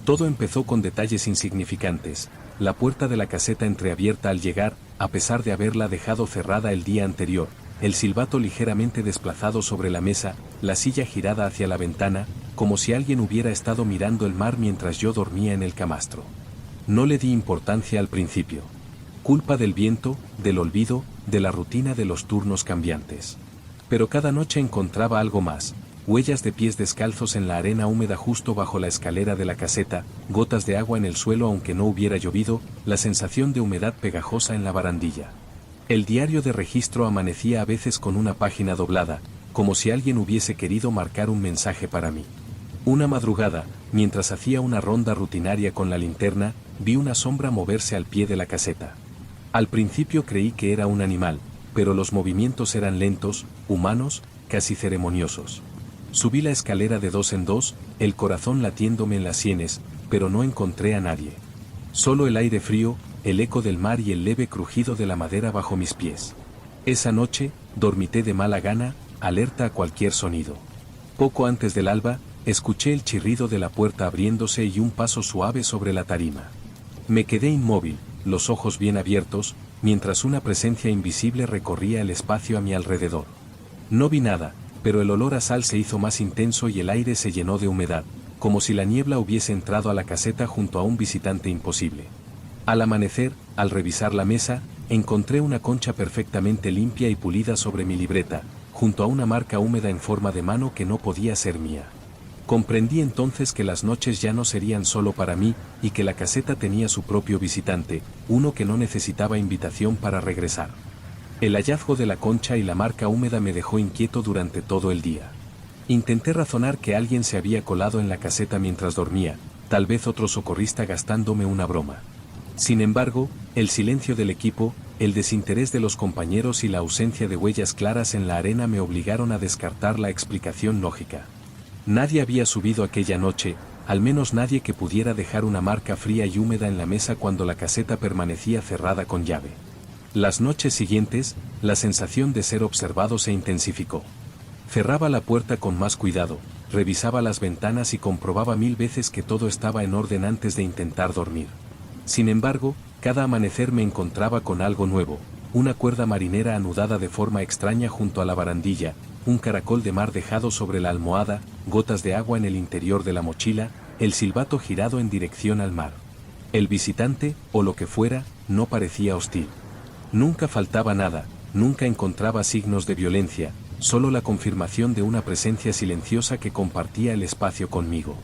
Todo empezó con detalles insignificantes, la puerta de la caseta entreabierta al llegar, a pesar de haberla dejado cerrada el día anterior, el silbato ligeramente desplazado sobre la mesa, la silla girada hacia la ventana, como si alguien hubiera estado mirando el mar mientras yo dormía en el camastro. No le di importancia al principio. Culpa del viento, del olvido, de la rutina de los turnos cambiantes. Pero cada noche encontraba algo más: huellas de pies descalzos en la arena húmeda justo bajo la escalera de la caseta, gotas de agua en el suelo aunque no hubiera llovido, la sensación de humedad pegajosa en la barandilla. El diario de registro amanecía a veces con una página doblada, como si alguien hubiese querido marcar un mensaje para mí. Una madrugada, mientras hacía una ronda rutinaria con la linterna, vi una sombra moverse al pie de la caseta. Al principio creí que era un animal, pero los movimientos eran lentos, humanos, casi ceremoniosos. Subí la escalera de 2 en 2, el corazón latiéndome en las sienes, pero no encontré a nadie. Solo el aire frío, el eco del mar y el leve crujido de la madera bajo mis pies. Esa noche, dormité de mala gana, alerta a cualquier sonido. Poco antes del alba, escuché el chirrido de la puerta abriéndose y un paso suave sobre la tarima. Me quedé inmóvil, los ojos bien abiertos, mientras una presencia invisible recorría el espacio a mi alrededor. No vi nada, pero el olor a sal se hizo más intenso y el aire se llenó de humedad, como si la niebla hubiese entrado a la caseta junto a un visitante imposible. Al amanecer, al revisar la mesa, encontré una concha perfectamente limpia y pulida sobre mi libreta, junto a una marca húmeda en forma de mano que no podía ser mía. Comprendí entonces que las noches ya no serían solo para mí, y que la caseta tenía su propio visitante, uno que no necesitaba invitación para regresar. El hallazgo de la concha y la marca húmeda me dejó inquieto durante todo el día. Intenté razonar que alguien se había colado en la caseta mientras dormía, tal vez otro socorrista gastándome una broma. Sin embargo, el silencio del equipo, el desinterés de los compañeros y la ausencia de huellas claras en la arena me obligaron a descartar la explicación lógica. Nadie había subido aquella noche, al menos nadie que pudiera dejar una marca fría y húmeda en la mesa cuando la caseta permanecía cerrada con llave. Las noches siguientes, la sensación de ser observado se intensificó. Cerraba la puerta con más cuidado, revisaba las ventanas y comprobaba 1000 veces que todo estaba en orden antes de intentar dormir. Sin embargo, cada amanecer me encontraba con algo nuevo: una cuerda marinera anudada de forma extraña junto a la barandilla, un caracol de mar dejado sobre la almohada, gotas de agua en el interior de la mochila, el silbato girado en dirección al mar. El visitante, o lo que fuera, no parecía hostil. Nunca faltaba nada, nunca encontraba signos de violencia, solo la confirmación de una presencia silenciosa que compartía el espacio conmigo.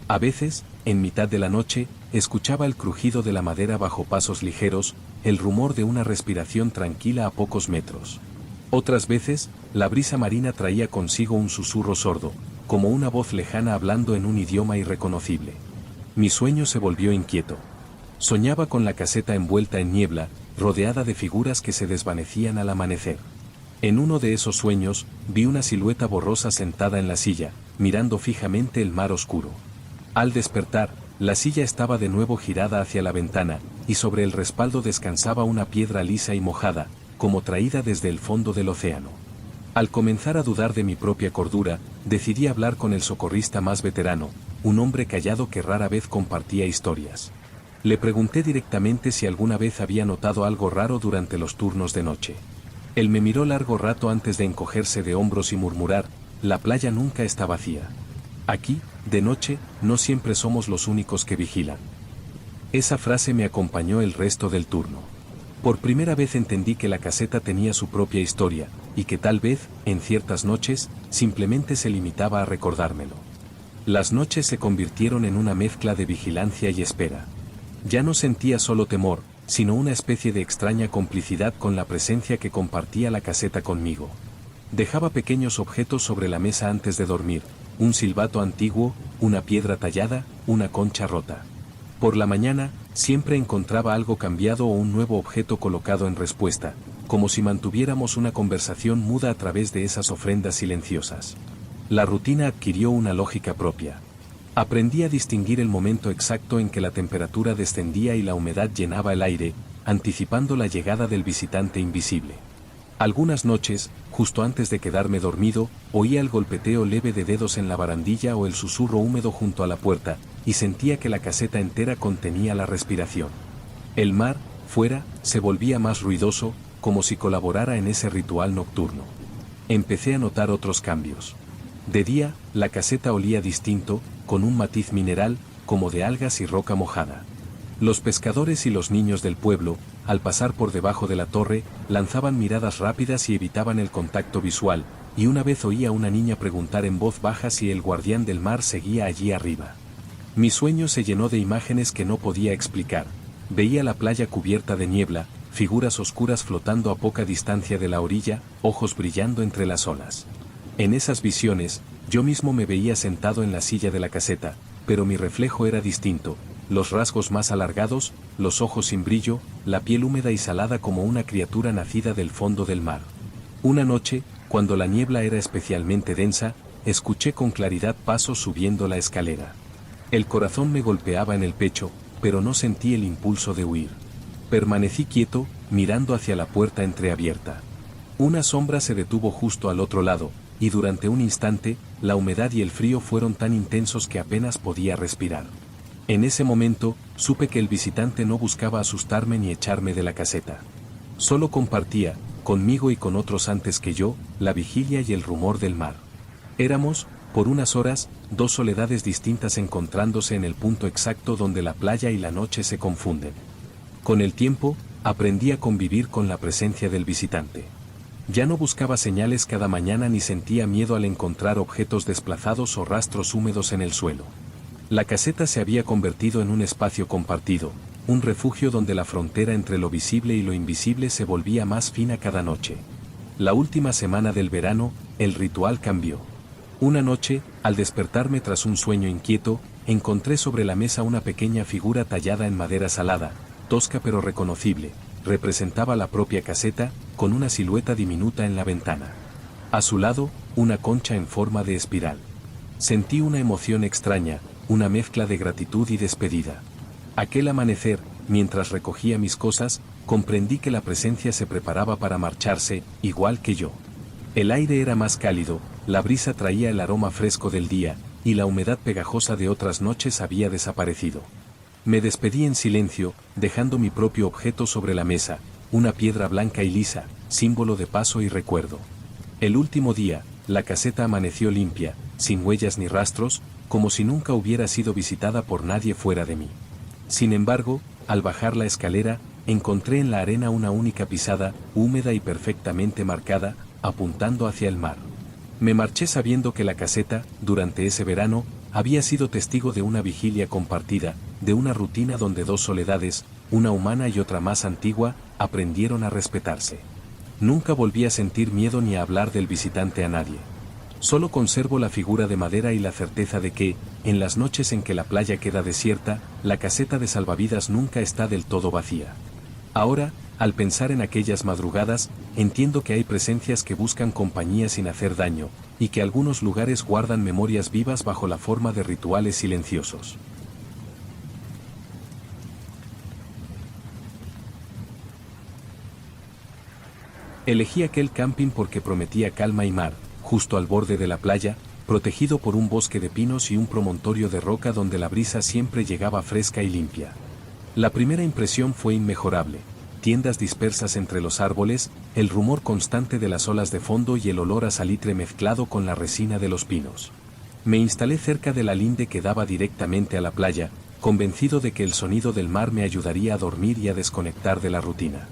A veces, en mitad de la noche, escuchaba el crujido de la madera bajo pasos ligeros, el rumor de una respiración tranquila a pocos metros. Otras veces, la brisa marina traía consigo un susurro sordo, como una voz lejana hablando en un idioma irreconocible. Mi sueño se volvió inquieto. Soñaba con la caseta envuelta en niebla, rodeada de figuras que se desvanecían al amanecer. En uno de esos sueños, vi una silueta borrosa sentada en la silla, mirando fijamente el mar oscuro. Al despertar, la silla estaba de nuevo girada hacia la ventana, y sobre el respaldo descansaba una piedra lisa y mojada, como traída desde el fondo del océano. Al comenzar a dudar de mi propia cordura, decidí hablar con el socorrista más veterano, un hombre callado que rara vez compartía historias. Le pregunté directamente si alguna vez había notado algo raro durante los turnos de noche. Él me miró largo rato antes de encogerse de hombros y murmurar: la playa nunca está vacía. Aquí, de noche, no siempre somos los únicos que vigilan. Esa frase me acompañó el resto del turno. Por primera vez entendí que la caseta tenía su propia historia, y que tal vez, en ciertas noches, simplemente se limitaba a recordármelo. Las noches se convirtieron en una mezcla de vigilancia y espera. Ya no sentía solo temor, sino una especie de extraña complicidad con la presencia que compartía la caseta conmigo. Dejaba pequeños objetos sobre la mesa antes de dormir: un silbato antiguo, una piedra tallada, una concha rota. Por la mañana, siempre encontraba algo cambiado o un nuevo objeto colocado en respuesta, como si mantuviéramos una conversación muda a través de esas ofrendas silenciosas. La rutina adquirió una lógica propia. Aprendí a distinguir el momento exacto en que la temperatura descendía y la humedad llenaba el aire, anticipando la llegada del visitante invisible. Algunas noches, justo antes de quedarme dormido, oía el golpeteo leve de dedos en la barandilla o el susurro húmedo junto a la puerta, y sentía que la caseta entera contenía la respiración. El mar, fuera, se volvía más ruidoso, como si colaborara en ese ritual nocturno. Empecé a notar otros cambios. De día, la caseta olía distinto, con un matiz mineral, como de algas y roca mojada. Los pescadores y los niños del pueblo, al pasar por debajo de la torre, lanzaban miradas rápidas y evitaban el contacto visual, y una vez oí a una niña preguntar en voz baja si el guardián del mar seguía allí arriba. Mi sueño se llenó de imágenes que no podía explicar. Veía la playa cubierta de niebla, figuras oscuras flotando a poca distancia de la orilla, ojos brillando entre las olas. En esas visiones, yo mismo me veía sentado en la silla de la caseta, pero mi reflejo era distinto, los rasgos más alargados, los ojos sin brillo, la piel húmeda y salada como una criatura nacida del fondo del mar. Una noche, cuando la niebla era especialmente densa, escuché con claridad pasos subiendo la escalera. El corazón me golpeaba en el pecho, pero no sentí el impulso de huir. Permanecí quieto, mirando hacia la puerta entreabierta. Una sombra se detuvo justo al otro lado, y durante un instante, la humedad y el frío fueron tan intensos que apenas podía respirar. En ese momento, supe que el visitante no buscaba asustarme ni echarme de la caseta. Solo compartía, conmigo y con otros antes que yo, la vigilia y el rumor del mar. Éramos, por unas horas, dos soledades distintas encontrándose en el punto exacto donde la playa y la noche se confunden. Con el tiempo, aprendí a convivir con la presencia del visitante. Ya no buscaba señales cada mañana ni sentía miedo al encontrar objetos desplazados o rastros húmedos en el suelo. La caseta se había convertido en un espacio compartido, un refugio donde la frontera entre lo visible y lo invisible se volvía más fina cada noche. La última semana del verano, el ritual cambió. Una noche, al despertarme tras un sueño inquieto, encontré sobre la mesa una pequeña figura tallada en madera salada, tosca pero reconocible. Representaba la propia caseta, con una silueta diminuta en la ventana. A su lado, una concha en forma de espiral. Sentí una emoción extraña, una mezcla de gratitud y despedida. Aquel amanecer, mientras recogía mis cosas, comprendí que la presencia se preparaba para marcharse, igual que yo. El aire era más cálido, la brisa traía el aroma fresco del día, y la humedad pegajosa de otras noches había desaparecido. Me despedí en silencio, dejando mi propio objeto sobre la mesa, una piedra blanca y lisa, símbolo de paso y recuerdo. El último día, la caseta amaneció limpia, sin huellas ni rastros, como si nunca hubiera sido visitada por nadie fuera de mí. Sin embargo, al bajar la escalera, encontré en la arena una única pisada, húmeda y perfectamente marcada, apuntando hacia el mar. Me marché sabiendo que la caseta, durante ese verano, había sido testigo de una vigilia compartida, de una rutina donde dos soledades, una humana y otra más antigua, aprendieron a respetarse. Nunca volví a sentir miedo ni a hablar del visitante a nadie. Solo conservo la figura de madera y la certeza de que, en las noches en que la playa queda desierta, la caseta de salvavidas nunca está del todo vacía. Ahora, al pensar en aquellas madrugadas, entiendo que hay presencias que buscan compañía sin hacer daño, y que algunos lugares guardan memorias vivas bajo la forma de rituales silenciosos. Elegí aquel camping porque prometía calma y mar, justo al borde de la playa, protegido por un bosque de pinos y un promontorio de roca donde la brisa siempre llegaba fresca y limpia. La primera impresión fue inmejorable. Tiendas dispersas entre los árboles, el rumor constante de las olas de fondo y el olor a salitre mezclado con la resina de los pinos. Me instalé cerca de la linde que daba directamente a la playa, convencido de que el sonido del mar me ayudaría a dormir y a desconectar de la rutina.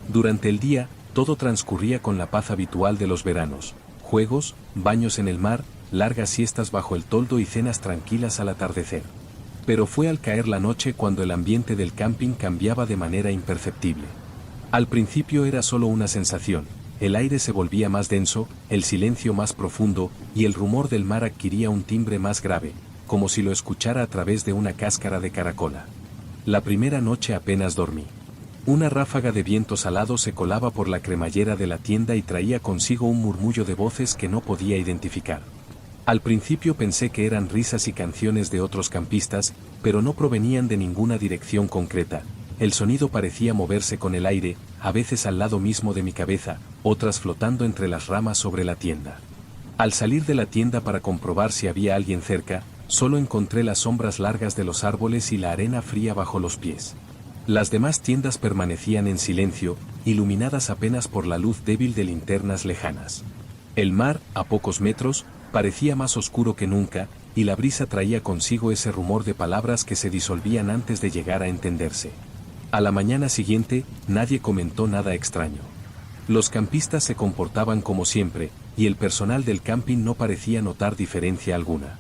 Durante el día, todo transcurría con la paz habitual de los veranos: juegos, baños en el mar, largas siestas bajo el toldo y cenas tranquilas al atardecer. Pero fue al caer la noche cuando el ambiente del camping cambiaba de manera imperceptible. Al principio era solo una sensación, el aire se volvía más denso, el silencio más profundo, y el rumor del mar adquiría un timbre más grave, como si lo escuchara a través de una cáscara de caracola. La primera noche apenas dormí. Una ráfaga de viento salado se colaba por la cremallera de la tienda y traía consigo un murmullo de voces que no podía identificar. Al principio pensé que eran risas y canciones de otros campistas, pero no provenían de ninguna dirección concreta. El sonido parecía moverse con el aire, a veces al lado mismo de mi cabeza, otras flotando entre las ramas sobre la tienda. Al salir de la tienda para comprobar si había alguien cerca, solo encontré las sombras largas de los árboles y la arena fría bajo los pies. Las demás tiendas permanecían en silencio, iluminadas apenas por la luz débil de linternas lejanas. El mar, a pocos metros, Parecía más oscuro que nunca, y la brisa traía consigo ese rumor de palabras que se disolvían antes de llegar a entenderse. A la mañana siguiente, nadie comentó nada extraño. Los campistas se comportaban como siempre, y el personal del camping no parecía notar diferencia alguna.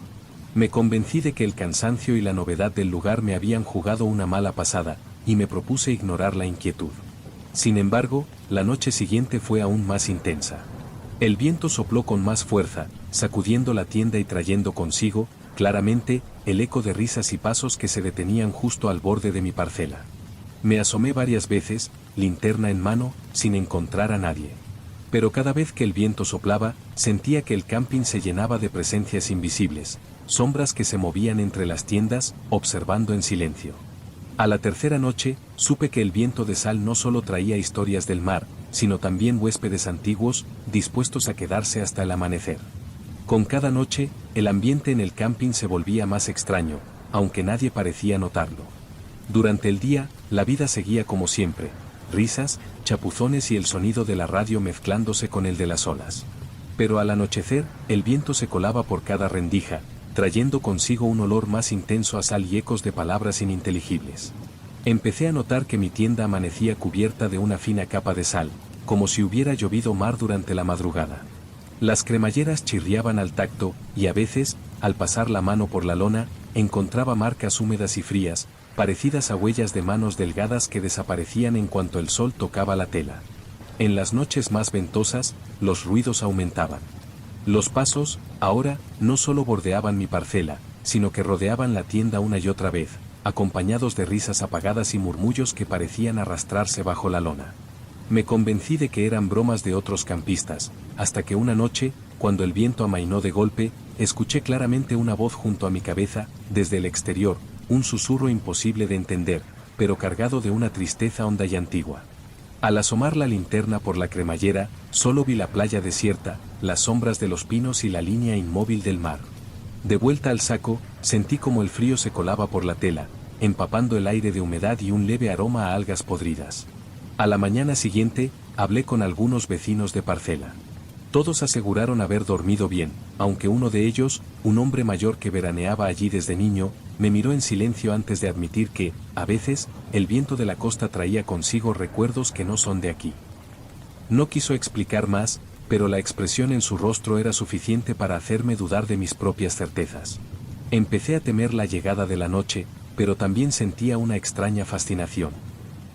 Me convencí de que el cansancio y la novedad del lugar me habían jugado una mala pasada, y me propuse ignorar la inquietud. Sin embargo, la noche siguiente fue aún más intensa. El viento sopló con más fuerza, sacudiendo la tienda y trayendo consigo, claramente, el eco de risas y pasos que se detenían justo al borde de mi parcela. Me asomé varias veces, linterna en mano, sin encontrar a nadie. Pero cada vez que el viento soplaba, sentía que el camping se llenaba de presencias invisibles, sombras que se movían entre las tiendas, observando en silencio. A la tercera noche, supe que el viento de sal no solo traía historias del mar, sino también huéspedes antiguos, dispuestos a quedarse hasta el amanecer. Con cada noche, el ambiente en el camping se volvía más extraño, aunque nadie parecía notarlo. Durante el día, la vida seguía como siempre, risas, chapuzones y el sonido de la radio mezclándose con el de las olas. Pero al anochecer, el viento se colaba por cada rendija, trayendo consigo un olor más intenso a sal y ecos de palabras ininteligibles. Empecé a notar que mi tienda amanecía cubierta de una fina capa de sal, como si hubiera llovido mar durante la madrugada. Las cremalleras chirriaban al tacto, y a veces, al pasar la mano por la lona, encontraba marcas húmedas y frías, parecidas a huellas de manos delgadas que desaparecían en cuanto el sol tocaba la tela. En las noches más ventosas, los ruidos aumentaban. Los pasos, ahora, no solo bordeaban mi parcela, sino que rodeaban la tienda una y otra vez, acompañados de risas apagadas y murmullos que parecían arrastrarse bajo la lona. Me convencí de que eran bromas de otros campistas, hasta que una noche, cuando el viento amainó de golpe, escuché claramente una voz junto a mi cabeza, desde el exterior, un susurro imposible de entender, pero cargado de una tristeza honda y antigua. Al asomar la linterna por la cremallera, solo vi la playa desierta, las sombras de los pinos y la línea inmóvil del mar. De vuelta al saco, sentí como el frío se colaba por la tela, empapando el aire de humedad y un leve aroma a algas podridas. A la mañana siguiente, hablé con algunos vecinos de parcela. Todos aseguraron haber dormido bien, aunque uno de ellos, un hombre mayor que veraneaba allí desde niño, me miró en silencio antes de admitir que, a veces, el viento de la costa traía consigo recuerdos que no son de aquí. No quiso explicar más, pero la expresión en su rostro era suficiente para hacerme dudar de mis propias certezas. Empecé a temer la llegada de la noche, pero también sentía una extraña fascinación.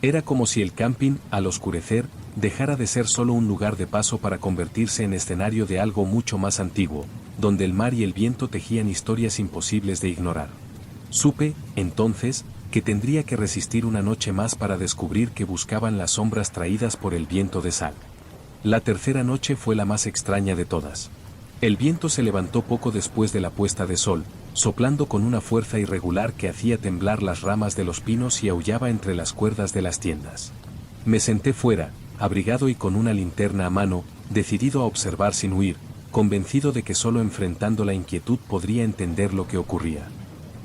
Era como si el camping, al oscurecer, dejara de ser solo un lugar de paso para convertirse en escenario de algo mucho más antiguo, donde el mar y el viento tejían historias imposibles de ignorar. Supe, entonces, que tendría que resistir una noche más para descubrir qué buscaban las sombras traídas por el viento de sal. La tercera noche fue la más extraña de todas. El viento se levantó poco después de la puesta de sol, soplando con una fuerza irregular que hacía temblar las ramas de los pinos y aullaba entre las cuerdas de las tiendas. Me senté fuera, abrigado y con una linterna a mano, decidido a observar sin huir, convencido de que solo enfrentando la inquietud podría entender lo que ocurría.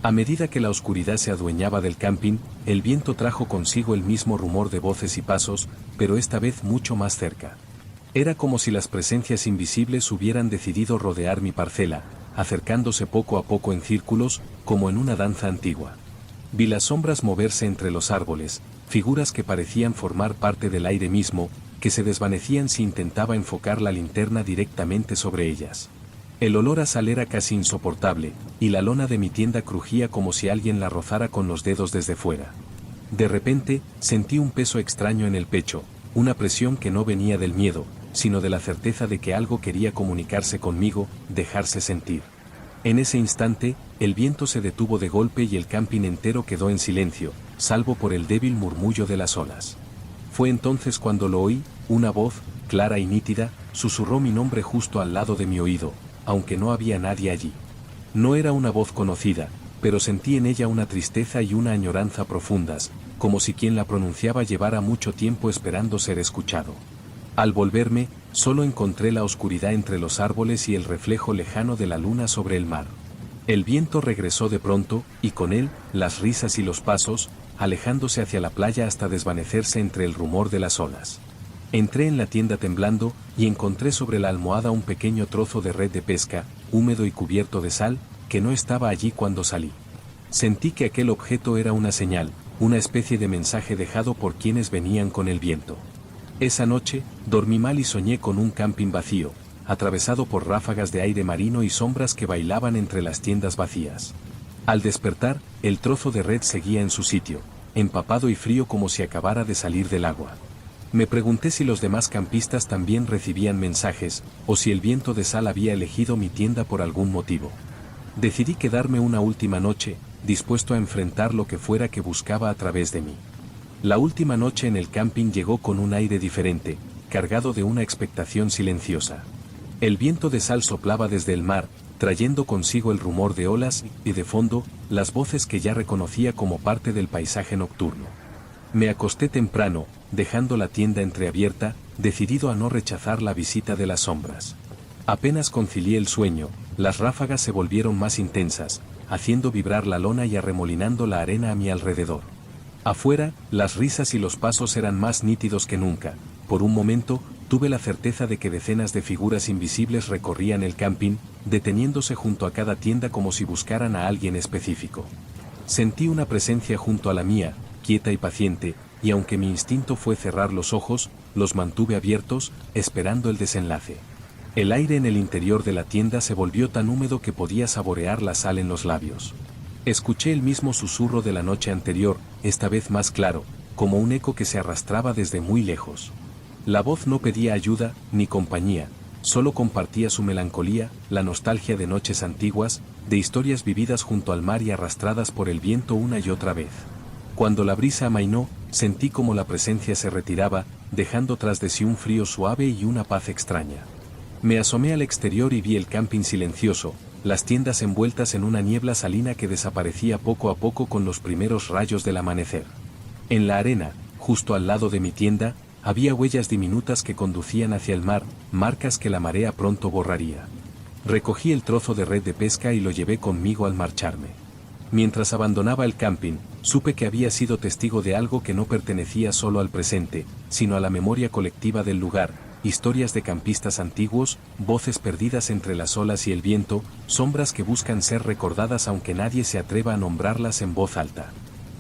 A medida que la oscuridad se adueñaba del camping, el viento trajo consigo el mismo rumor de voces y pasos, pero esta vez mucho más cerca. Era como si las presencias invisibles hubieran decidido rodear mi parcela, acercándose poco a poco en círculos, como en una danza antigua. Vi las sombras moverse entre los árboles, figuras que parecían formar parte del aire mismo, que se desvanecían si intentaba enfocar la linterna directamente sobre ellas. El olor a sal era casi insoportable, y la lona de mi tienda crujía como si alguien la rozara con los dedos desde fuera. De repente, sentí un peso extraño en el pecho, una presión que no venía del miedo, sino de la certeza de que algo quería comunicarse conmigo, dejarse sentir. En ese instante, el viento se detuvo de golpe y el camping entero quedó en silencio, salvo por el débil murmullo de las olas. Fue entonces cuando lo oí, una voz, clara y nítida, susurró mi nombre justo al lado de mi oído, aunque no había nadie allí. No era una voz conocida, pero sentí en ella una tristeza y una añoranza profundas, como si quien la pronunciaba llevara mucho tiempo esperando ser escuchado. Al volverme, solo encontré la oscuridad entre los árboles y el reflejo lejano de la luna sobre el mar. El viento regresó de pronto, y con él, las risas y los pasos, alejándose hacia la playa hasta desvanecerse entre el rumor de las olas. Entré en la tienda temblando, y encontré sobre la almohada un pequeño trozo de red de pesca, húmedo y cubierto de sal, que no estaba allí cuando salí. Sentí que aquel objeto era una señal, una especie de mensaje dejado por quienes venían con el viento. Esa noche, dormí mal y soñé con un camping vacío, atravesado por ráfagas de aire marino y sombras que bailaban entre las tiendas vacías. Al despertar, el trozo de red seguía en su sitio, empapado y frío como si acabara de salir del agua. Me pregunté si los demás campistas también recibían mensajes, o si el viento de sal había elegido mi tienda por algún motivo. Decidí quedarme una última noche, dispuesto a enfrentar lo que fuera que buscaba a través de mí. La última noche en el camping llegó con un aire diferente, cargado de una expectación silenciosa. El viento de sal soplaba desde el mar, trayendo consigo el rumor de olas y, de fondo, las voces que ya reconocía como parte del paisaje nocturno. Me acosté temprano, dejando la tienda entreabierta, decidido a no rechazar la visita de las sombras. Apenas concilié el sueño, las ráfagas se volvieron más intensas, haciendo vibrar la lona y arremolinando la arena a mi alrededor. Afuera, las risas y los pasos eran más nítidos que nunca. Por un momento, tuve la certeza de que decenas de figuras invisibles recorrían el camping, deteniéndose junto a cada tienda como si buscaran a alguien específico. Sentí una presencia junto a la mía, quieta y paciente, y aunque mi instinto fue cerrar los ojos, los mantuve abiertos, esperando el desenlace. El aire en el interior de la tienda se volvió tan húmedo que podía saborear la sal en los labios. Escuché el mismo susurro de la noche anterior, esta vez más claro, como un eco que se arrastraba desde muy lejos. La voz no pedía ayuda, ni compañía, solo compartía su melancolía, la nostalgia de noches antiguas, de historias vividas junto al mar y arrastradas por el viento una y otra vez. Cuando la brisa amainó, sentí como la presencia se retiraba, dejando tras de sí un frío suave y una paz extraña. Me asomé al exterior y vi el camping silencioso, las tiendas envueltas en una niebla salina que desaparecía poco a poco con los primeros rayos del amanecer. En la arena, justo al lado de mi tienda, había huellas diminutas que conducían hacia el mar, marcas que la marea pronto borraría. Recogí el trozo de red de pesca y lo llevé conmigo al marcharme. Mientras abandonaba el camping, supe que había sido testigo de algo que no pertenecía solo al presente, sino a la memoria colectiva del lugar. Historias de campistas antiguos, voces perdidas entre las olas y el viento, sombras que buscan ser recordadas aunque nadie se atreva a nombrarlas en voz alta.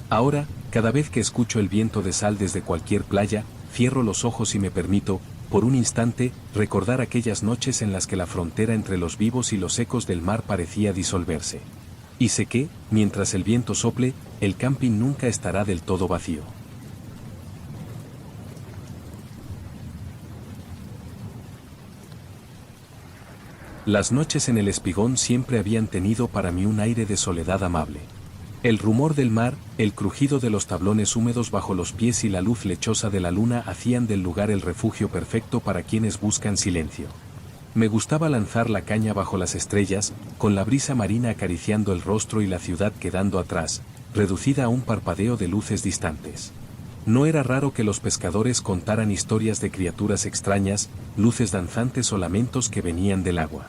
Ahora, cada vez que escucho el viento de sal desde cualquier playa, cierro los ojos y me permito, por un instante, recordar aquellas noches en las que la frontera entre los vivos y los ecos del mar parecía disolverse. Y sé que, mientras el viento sople, el camping nunca estará del todo vacío. Las noches en el Espigón siempre habían tenido para mí un aire de soledad amable. El rumor del mar, el crujido de los tablones húmedos bajo los pies y la luz lechosa de la luna hacían del lugar el refugio perfecto para quienes buscan silencio. Me gustaba lanzar la caña bajo las estrellas, con la brisa marina acariciando el rostro y la ciudad quedando atrás, reducida a un parpadeo de luces distantes. No era raro que los pescadores contaran historias de criaturas extrañas, luces danzantes o lamentos que venían del agua.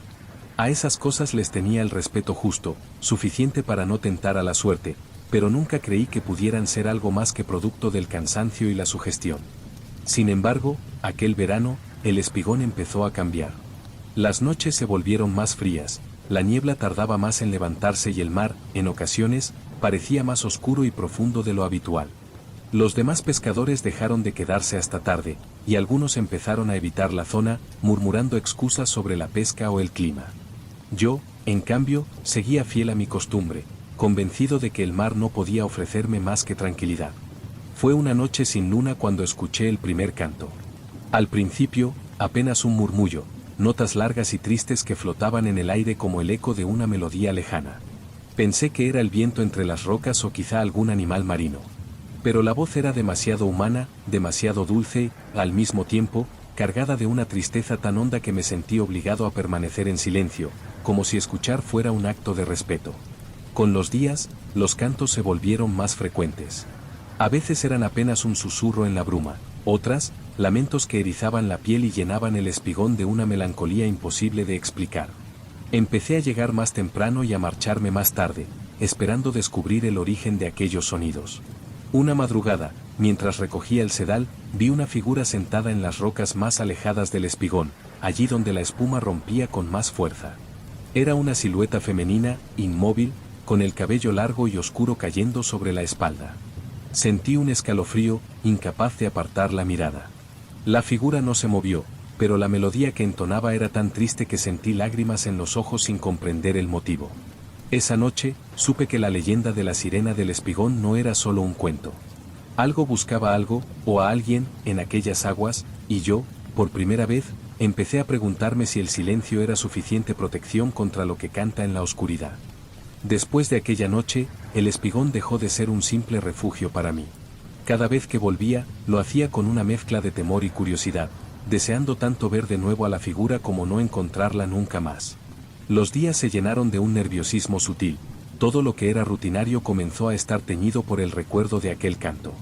A esas cosas les tenía el respeto justo, suficiente para no tentar a la suerte, pero nunca creí que pudieran ser algo más que producto del cansancio y la sugestión. Sin embargo, aquel verano, el Espigón empezó a cambiar. Las noches se volvieron más frías, la niebla tardaba más en levantarse y el mar, en ocasiones, parecía más oscuro y profundo de lo habitual. Los demás pescadores dejaron de quedarse hasta tarde, y algunos empezaron a evitar la zona, murmurando excusas sobre la pesca o el clima. Yo, en cambio, seguía fiel a mi costumbre, convencido de que el mar no podía ofrecerme más que tranquilidad. Fue una noche sin luna cuando escuché el primer canto. Al principio, apenas un murmullo, notas largas y tristes que flotaban en el aire como el eco de una melodía lejana. Pensé que era el viento entre las rocas o quizá algún animal marino. Pero la voz era demasiado humana, demasiado dulce, al mismo tiempo, cargada de una tristeza tan honda que me sentí obligado a permanecer en silencio, como si escuchar fuera un acto de respeto. Con los días, los cantos se volvieron más frecuentes. A veces eran apenas un susurro en la bruma, otras, lamentos que erizaban la piel y llenaban el Espigón de una melancolía imposible de explicar. Empecé a llegar más temprano y a marcharme más tarde, esperando descubrir el origen de aquellos sonidos. Una madrugada, mientras recogía el sedal, vi una figura sentada en las rocas más alejadas del Espigón, allí donde la espuma rompía con más fuerza. Era una silueta femenina, inmóvil, con el cabello largo y oscuro cayendo sobre la espalda. Sentí un escalofrío, incapaz de apartar la mirada. La figura no se movió, pero la melodía que entonaba era tan triste que sentí lágrimas en los ojos sin comprender el motivo. Esa noche, supe que la leyenda de la sirena del Espigón no era solo un cuento. Algo buscaba algo, o a alguien, en aquellas aguas, y yo, por primera vez, empecé a preguntarme si el silencio era suficiente protección contra lo que canta en la oscuridad. Después de aquella noche, el Espigón dejó de ser un simple refugio para mí. Cada vez que volvía, lo hacía con una mezcla de temor y curiosidad, deseando tanto ver de nuevo a la figura como no encontrarla nunca más. Los días se llenaron de un nerviosismo sutil. Todo lo que era rutinario comenzó a estar teñido por el recuerdo de aquel canto.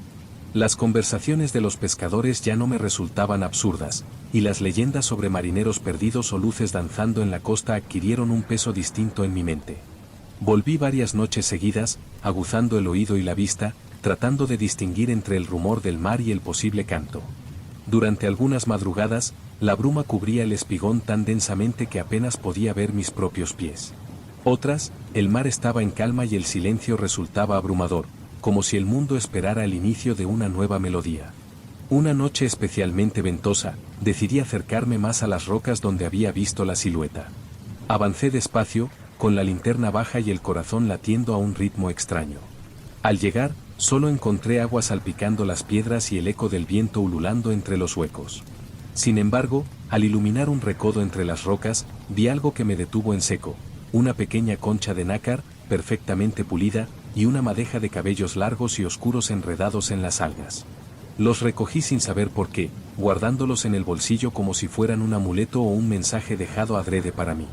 Las conversaciones de los pescadores ya no me resultaban absurdas, y las leyendas sobre marineros perdidos o luces danzando en la costa adquirieron un peso distinto en mi mente. Volví varias noches seguidas, aguzando el oído y la vista, tratando de distinguir entre el rumor del mar y el posible canto. Durante algunas madrugadas, la bruma cubría el Espigón tan densamente que apenas podía ver mis propios pies. Otras, el mar estaba en calma y el silencio resultaba abrumador, como si el mundo esperara el inicio de una nueva melodía. Una noche especialmente ventosa, decidí acercarme más a las rocas donde había visto la silueta. Avancé despacio, con la linterna baja y el corazón latiendo a un ritmo extraño. Al llegar, solo encontré agua salpicando las piedras y el eco del viento ululando entre los huecos. Sin embargo, al iluminar un recodo entre las rocas, vi algo que me detuvo en seco: una pequeña concha de nácar, perfectamente pulida, y una madeja de cabellos largos y oscuros enredados en las algas. Los recogí sin saber por qué, guardándolos en el bolsillo como si fueran un amuleto o un mensaje dejado adrede para mí.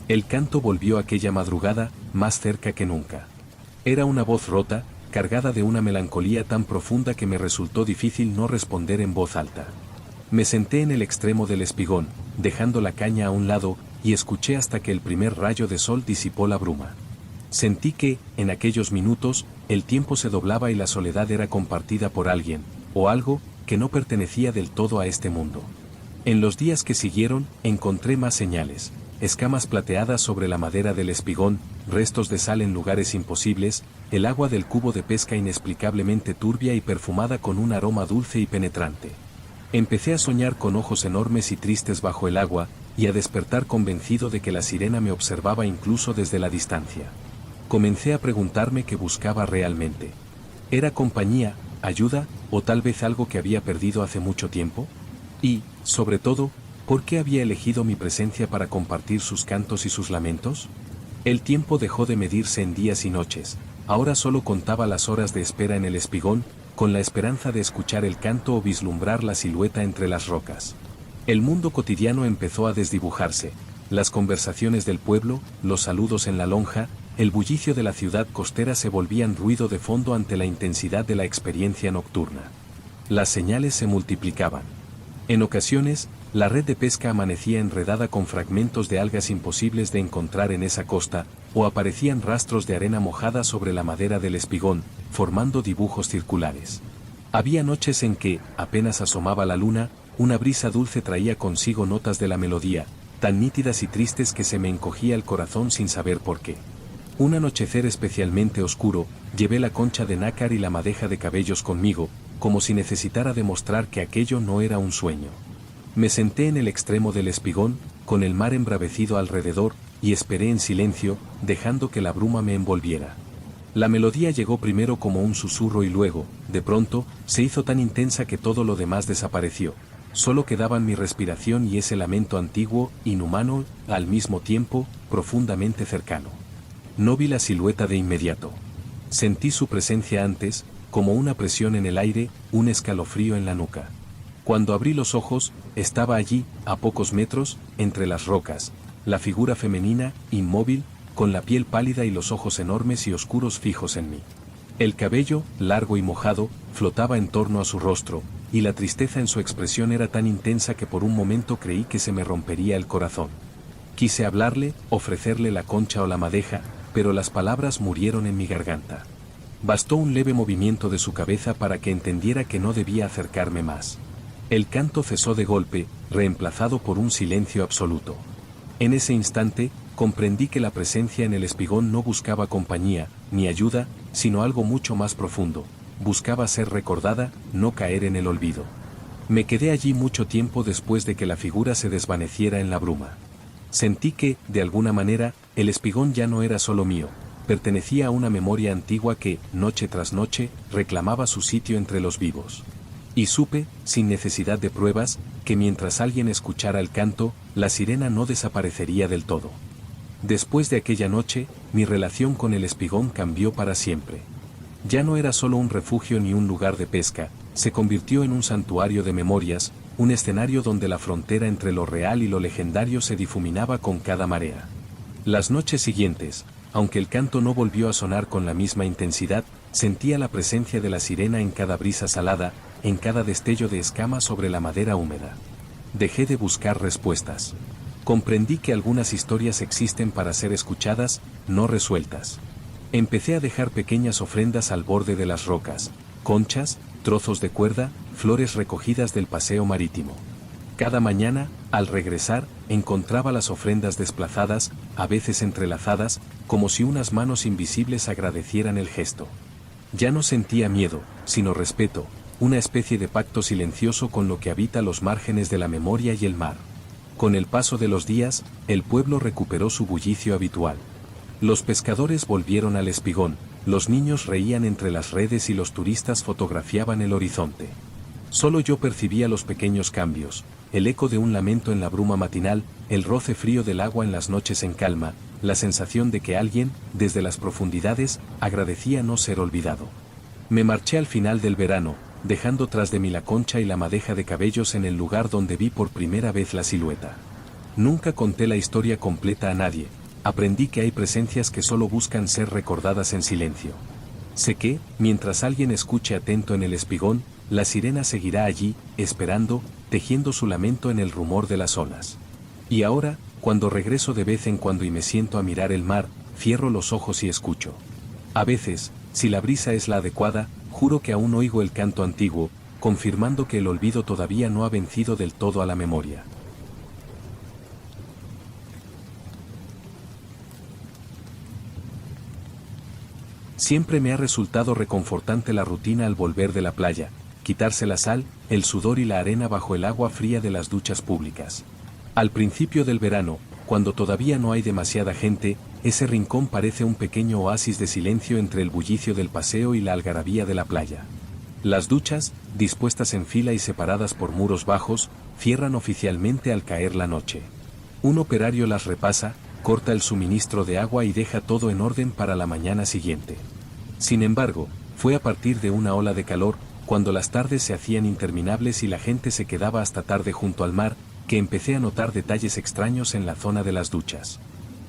El canto volvió aquella madrugada, más cerca que nunca. Era una voz rota, cargada de una melancolía tan profunda que me resultó difícil no responder en voz alta. Me senté en el extremo del espigón, dejando la caña a un lado, y escuché hasta que el primer rayo de sol disipó la bruma. Sentí que, en aquellos minutos, el tiempo se doblaba y la soledad era compartida por alguien, o algo, que no pertenecía del todo a este mundo. En los días que siguieron, encontré más señales: escamas plateadas sobre la madera del espigón, restos de sal en lugares imposibles, el agua del cubo de pesca inexplicablemente turbia y perfumada con un aroma dulce y penetrante. Empecé a soñar con ojos enormes y tristes bajo el agua, y a despertar convencido de que la sirena me observaba incluso desde la distancia. Comencé a preguntarme qué buscaba realmente. ¿Era compañía, ayuda, o tal vez algo que había perdido hace mucho tiempo? Y, sobre todo, ¿por qué había elegido mi presencia para compartir sus cantos y sus lamentos? El tiempo dejó de medirse en días y noches, ahora solo contaba las horas de espera en el espigón, con la esperanza de escuchar el canto o vislumbrar la silueta entre las rocas. El mundo cotidiano empezó a desdibujarse: las conversaciones del pueblo, los saludos en la lonja, el bullicio de la ciudad costera se volvían ruido de fondo ante la intensidad de la experiencia nocturna. Las señales se multiplicaban. En ocasiones, la red de pesca amanecía enredada con fragmentos de algas imposibles de encontrar en esa costa, o aparecían rastros de arena mojada sobre la madera del espigón, formando dibujos circulares. Había noches en que, apenas asomaba la luna, una brisa dulce traía consigo notas de la melodía, tan nítidas y tristes que se me encogía el corazón sin saber por qué. Un anochecer especialmente oscuro, llevé la concha de nácar y la madeja de cabellos conmigo, como si necesitara demostrar que aquello no era un sueño. Me senté en el extremo del espigón, con el mar embravecido alrededor, y esperé en silencio, dejando que la bruma me envolviera. La melodía llegó primero como un susurro y luego, de pronto, se hizo tan intensa que todo lo demás desapareció. Solo quedaban mi respiración y ese lamento antiguo, inhumano, al mismo tiempo, profundamente cercano. No vi la silueta de inmediato. Sentí su presencia antes, como una presión en el aire, un escalofrío en la nuca. Cuando abrí los ojos, estaba allí, a pocos metros, entre las rocas, la figura femenina, inmóvil, con la piel pálida y los ojos enormes y oscuros fijos en mí. El cabello, largo y mojado, flotaba en torno a su rostro, y la tristeza en su expresión era tan intensa que por un momento creí que se me rompería el corazón. Quise hablarle, ofrecerle la concha o la madeja, pero las palabras murieron en mi garganta. Bastó un leve movimiento de su cabeza para que entendiera que no debía acercarme más. El canto cesó de golpe, reemplazado por un silencio absoluto. En ese instante, comprendí que la presencia en el espigón no buscaba compañía, ni ayuda, sino algo mucho más profundo. Buscaba ser recordada, no caer en el olvido. Me quedé allí mucho tiempo después de que la figura se desvaneciera en la bruma. Sentí que, de alguna manera, el espigón ya no era solo mío, pertenecía a una memoria antigua que, noche tras noche, reclamaba su sitio entre los vivos. Y supe, sin necesidad de pruebas, que mientras alguien escuchara el canto, la sirena no desaparecería del todo. Después de aquella noche, mi relación con el espigón cambió para siempre. Ya no era solo un refugio ni un lugar de pesca, se convirtió en un santuario de memorias, un escenario donde la frontera entre lo real y lo legendario se difuminaba con cada marea. Las noches siguientes, aunque el canto no volvió a sonar con la misma intensidad, sentía la presencia de la sirena en cada brisa salada, en cada destello de escama sobre la madera húmeda. Dejé de buscar respuestas. Comprendí que algunas historias existen para ser escuchadas, no resueltas. Empecé a dejar pequeñas ofrendas al borde de las rocas, conchas, trozos de cuerda, flores recogidas del paseo marítimo. Cada mañana, al regresar, encontraba las ofrendas desplazadas, a veces entrelazadas, como si unas manos invisibles agradecieran el gesto. Ya no sentía miedo, sino respeto, una especie de pacto silencioso con lo que habita los márgenes de la memoria y el mar. Con el paso de los días, el pueblo recuperó su bullicio habitual. Los pescadores volvieron al espigón, los niños reían entre las redes y los turistas fotografiaban el horizonte. Solo yo percibía los pequeños cambios, el eco de un lamento en la bruma matinal, el roce frío del agua en las noches en calma, la sensación de que alguien, desde las profundidades, agradecía no ser olvidado. Me marché al final del verano, dejando tras de mí la concha y la madeja de cabellos en el lugar donde vi por primera vez la silueta. Nunca conté la historia completa a nadie. Aprendí que hay presencias que solo buscan ser recordadas en silencio. Sé que, mientras alguien escuche atento en el espigón, la sirena seguirá allí, esperando, tejiendo su lamento en el rumor de las olas. Y ahora, cuando regreso de vez en cuando y me siento a mirar el mar, cierro los ojos y escucho. A veces, si la brisa es la adecuada, juro que aún oigo el canto antiguo, confirmando que el olvido todavía no ha vencido del todo a la memoria. Siempre me ha resultado reconfortante la rutina al volver de la playa, quitarse la sal, el sudor y la arena bajo el agua fría de las duchas públicas. Al principio del verano, cuando todavía no hay demasiada gente, ese rincón parece un pequeño oasis de silencio entre el bullicio del paseo y la algarabía de la playa. Las duchas, dispuestas en fila y separadas por muros bajos, cierran oficialmente al caer la noche. Un operario las repasa, corta el suministro de agua y deja todo en orden para la mañana siguiente. Sin embargo, fue a partir de una ola de calor, cuando las tardes se hacían interminables y la gente se quedaba hasta tarde junto al mar, que empecé a notar detalles extraños en la zona de las duchas.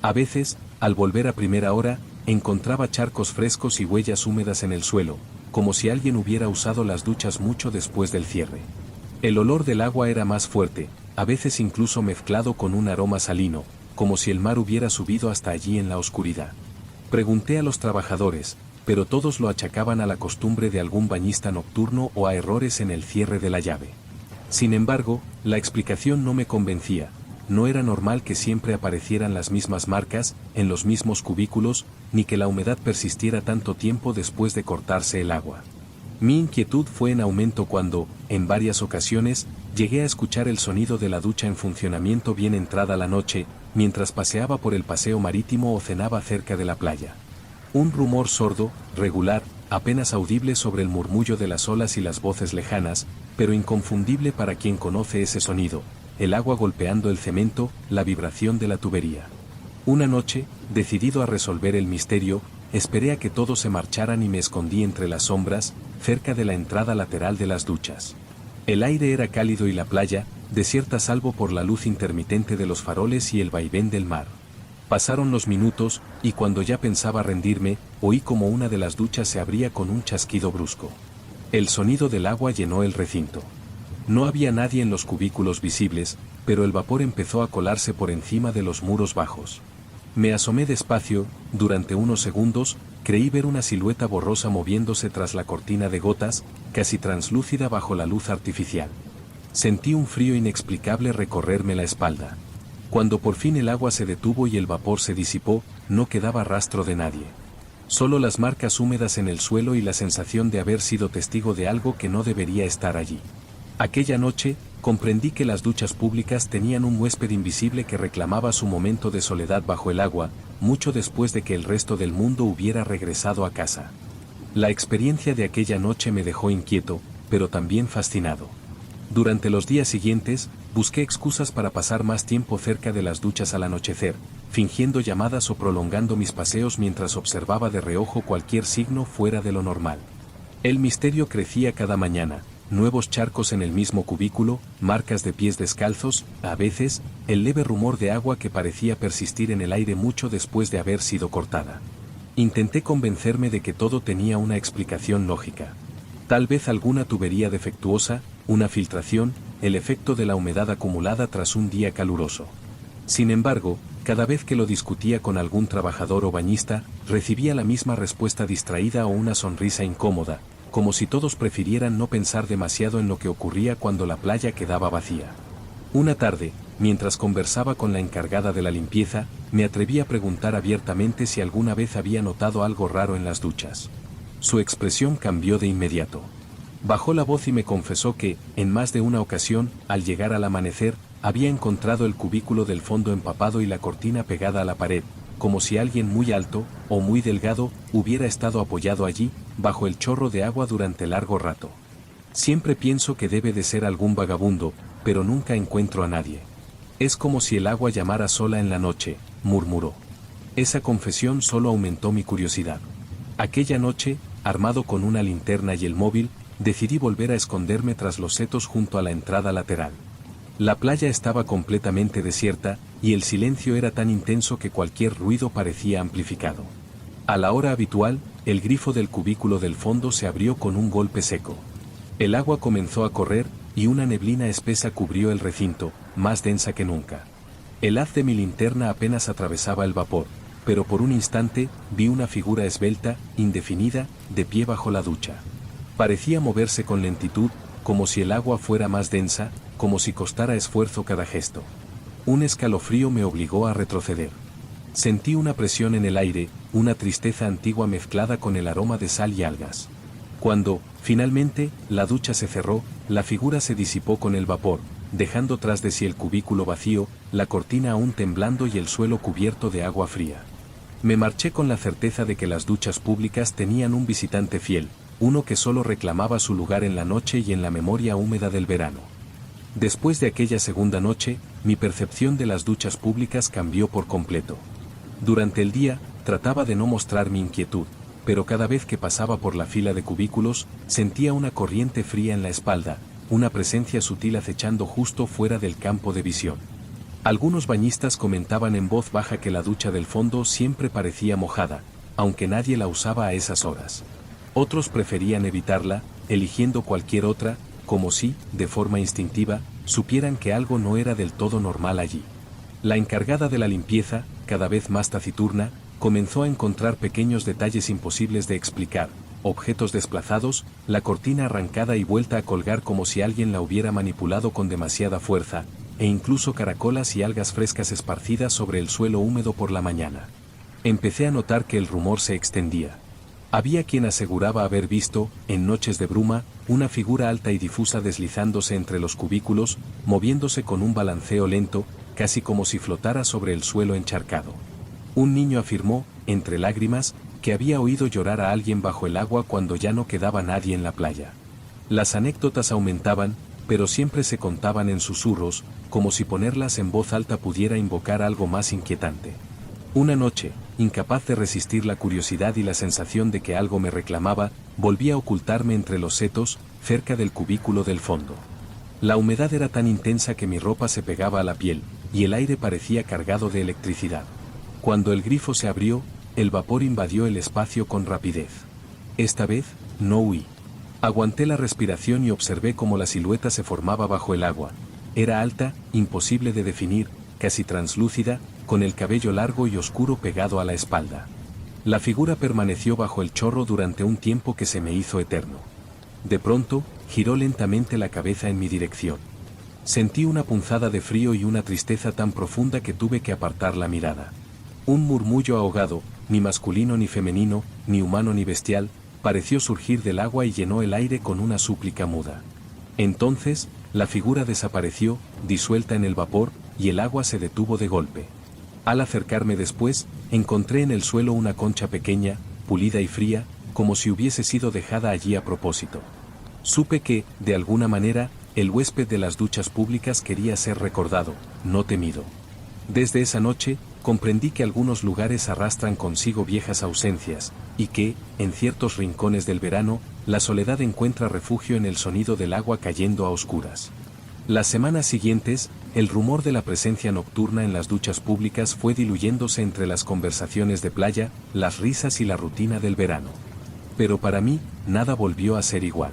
A veces, al volver a primera hora, encontraba charcos frescos y huellas húmedas en el suelo, como si alguien hubiera usado las duchas mucho después del cierre. El olor del agua era más fuerte, a veces incluso mezclado con un aroma salino, como si el mar hubiera subido hasta allí en la oscuridad. Pregunté a los trabajadores, pero todos lo achacaban a la costumbre de algún bañista nocturno o a errores en el cierre de la llave. Sin embargo, la explicación no me convencía. No era normal que siempre aparecieran las mismas marcas, en los mismos cubículos, ni que la humedad persistiera tanto tiempo después de cortarse el agua. Mi inquietud fue en aumento cuando, en varias ocasiones, llegué a escuchar el sonido de la ducha en funcionamiento bien entrada la noche, mientras paseaba por el paseo marítimo o cenaba cerca de la playa. Un rumor sordo, regular, apenas audible sobre el murmullo de las olas y las voces lejanas, pero inconfundible para quien conoce ese sonido, el agua golpeando el cemento, la vibración de la tubería. Una noche, decidido a resolver el misterio, esperé a que todos se marcharan y me escondí entre las sombras, cerca de la entrada lateral de las duchas. El aire era cálido y la playa, desierta salvo por la luz intermitente de los faroles y el vaivén del mar. Pasaron los minutos, y cuando ya pensaba rendirme, oí como una de las duchas se abría con un chasquido brusco. El sonido del agua llenó el recinto. No había nadie en los cubículos visibles, pero el vapor empezó a colarse por encima de los muros bajos. Me asomé despacio, durante unos segundos, creí ver una silueta borrosa moviéndose tras la cortina de gotas, casi translúcida bajo la luz artificial. Sentí un frío inexplicable recorrerme la espalda. Cuando por fin el agua se detuvo y el vapor se disipó, no quedaba rastro de nadie. Solo las marcas húmedas en el suelo y la sensación de haber sido testigo de algo que no debería estar allí. Aquella noche, comprendí que las duchas públicas tenían un huésped invisible que reclamaba su momento de soledad bajo el agua, mucho después de que el resto del mundo hubiera regresado a casa. La experiencia de aquella noche me dejó inquieto, pero también fascinado. Durante los días siguientes, busqué excusas para pasar más tiempo cerca de las duchas al anochecer, fingiendo llamadas o prolongando mis paseos mientras observaba de reojo cualquier signo fuera de lo normal. El misterio crecía cada mañana, nuevos charcos en el mismo cubículo, marcas de pies descalzos, a veces, el leve rumor de agua que parecía persistir en el aire mucho después de haber sido cortada. Intenté convencerme de que todo tenía una explicación lógica. Tal vez alguna tubería defectuosa, una filtración, el efecto de la humedad acumulada tras un día caluroso. Sin embargo, cada vez que lo discutía con algún trabajador o bañista, recibía la misma respuesta distraída o una sonrisa incómoda, como si todos prefirieran no pensar demasiado en lo que ocurría cuando la playa quedaba vacía. Una tarde, mientras conversaba con la encargada de la limpieza, me atreví a preguntar abiertamente si alguna vez había notado algo raro en las duchas. Su expresión cambió de inmediato. Bajó la voz y me confesó que, en más de una ocasión, al llegar al amanecer, había encontrado el cubículo del fondo empapado y la cortina pegada a la pared, como si alguien muy alto, o muy delgado, hubiera estado apoyado allí, bajo el chorro de agua durante largo rato. Siempre pienso que debe de ser algún vagabundo, pero nunca encuentro a nadie. Es como si el agua llamara sola en la noche, murmuró. Esa confesión solo aumentó mi curiosidad. Aquella noche, armado con una linterna y el móvil, decidí volver a esconderme tras los setos junto a la entrada lateral. La playa estaba completamente desierta, y el silencio era tan intenso que cualquier ruido parecía amplificado. A la hora habitual, el grifo del cubículo del fondo se abrió con un golpe seco. El agua comenzó a correr, y una neblina espesa cubrió el recinto, más densa que nunca. El haz de mi linterna apenas atravesaba el vapor, pero por un instante, vi una figura esbelta, indefinida, de pie bajo la ducha. Parecía moverse con lentitud, como si el agua fuera más densa, como si costara esfuerzo cada gesto. Un escalofrío me obligó a retroceder. Sentí una presión en el aire, una tristeza antigua mezclada con el aroma de sal y algas. Cuando, finalmente, la ducha se cerró, la figura se disipó con el vapor, dejando tras de sí el cubículo vacío, la cortina aún temblando y el suelo cubierto de agua fría. Me marché con la certeza de que las duchas públicas tenían un visitante fiel, uno que solo reclamaba su lugar en la noche y en la memoria húmeda del verano. Después de aquella segunda noche, mi percepción de las duchas públicas cambió por completo. Durante el día, trataba de no mostrar mi inquietud, pero cada vez que pasaba por la fila de cubículos, sentía una corriente fría en la espalda, una presencia sutil acechando justo fuera del campo de visión. Algunos bañistas comentaban en voz baja que la ducha del fondo siempre parecía mojada, aunque nadie la usaba a esas horas. Otros preferían evitarla, eligiendo cualquier otra, como si, de forma instintiva, supieran que algo no era del todo normal allí. La encargada de la limpieza, cada vez más taciturna, comenzó a encontrar pequeños detalles imposibles de explicar, objetos desplazados, la cortina arrancada y vuelta a colgar como si alguien la hubiera manipulado con demasiada fuerza, e incluso caracolas y algas frescas esparcidas sobre el suelo húmedo por la mañana. Empecé a notar que el rumor se extendía. Había quien aseguraba haber visto, en noches de bruma, una figura alta y difusa deslizándose entre los cubículos, moviéndose con un balanceo lento, casi como si flotara sobre el suelo encharcado. Un niño afirmó, entre lágrimas, que había oído llorar a alguien bajo el agua cuando ya no quedaba nadie en la playa. Las anécdotas aumentaban, pero siempre se contaban en susurros, como si ponerlas en voz alta pudiera invocar algo más inquietante. Una noche, incapaz de resistir la curiosidad y la sensación de que algo me reclamaba, volví a ocultarme entre los setos, cerca del cubículo del fondo. La humedad era tan intensa que mi ropa se pegaba a la piel, y el aire parecía cargado de electricidad. Cuando el grifo se abrió, el vapor invadió el espacio con rapidez. Esta vez, no huí. Aguanté la respiración y observé cómo la silueta se formaba bajo el agua. Era alta, imposible de definir, casi translúcida, con el cabello largo y oscuro pegado a la espalda. La figura permaneció bajo el chorro durante un tiempo que se me hizo eterno. De pronto, giró lentamente la cabeza en mi dirección. Sentí una punzada de frío y una tristeza tan profunda que tuve que apartar la mirada. Un murmullo ahogado, ni masculino ni femenino, ni humano ni bestial, pareció surgir del agua y llenó el aire con una súplica muda. Entonces, la figura desapareció, disuelta en el vapor, y el agua se detuvo de golpe. Al acercarme después, encontré en el suelo una concha pequeña, pulida y fría, como si hubiese sido dejada allí a propósito. Supe que, de alguna manera, el huésped de las duchas públicas quería ser recordado, no temido. Desde esa noche, comprendí que algunos lugares arrastran consigo viejas ausencias, y que, en ciertos rincones del verano, la soledad encuentra refugio en el sonido del agua cayendo a oscuras. Las semanas siguientes, el rumor de la presencia nocturna en las duchas públicas fue diluyéndose entre las conversaciones de playa, las risas y la rutina del verano. Pero para mí, nada volvió a ser igual.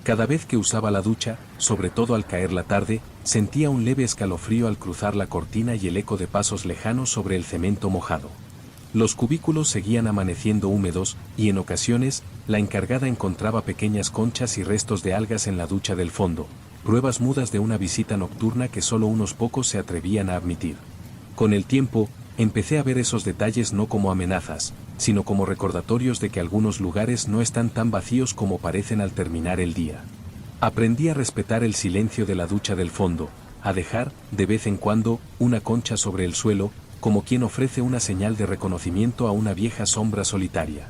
Cada vez que usaba la ducha, sobre todo al caer la tarde, sentía un leve escalofrío al cruzar la cortina y el eco de pasos lejanos sobre el cemento mojado. Los cubículos seguían amaneciendo húmedos, y en ocasiones, la encargada encontraba pequeñas conchas y restos de algas en la ducha del fondo, pruebas mudas de una visita nocturna que solo unos pocos se atrevían a admitir. Con el tiempo, empecé a ver esos detalles no como amenazas, sino como recordatorios de que algunos lugares no están tan vacíos como parecen al terminar el día. Aprendí a respetar el silencio de la ducha del fondo, a dejar, de vez en cuando, una concha sobre el suelo, como quien ofrece una señal de reconocimiento a una vieja sombra solitaria.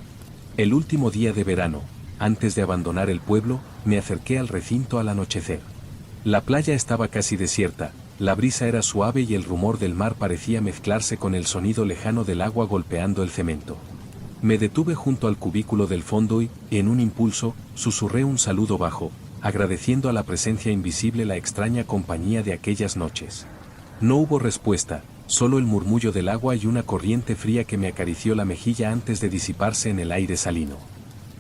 El último día de verano, antes de abandonar el pueblo, me acerqué al recinto al anochecer. La playa estaba casi desierta, la brisa era suave y el rumor del mar parecía mezclarse con el sonido lejano del agua golpeando el cemento. Me detuve junto al cubículo del fondo y, en un impulso, susurré un saludo bajo, agradeciendo a la presencia invisible la extraña compañía de aquellas noches. No hubo respuesta, solo el murmullo del agua y una corriente fría que me acarició la mejilla antes de disiparse en el aire salino.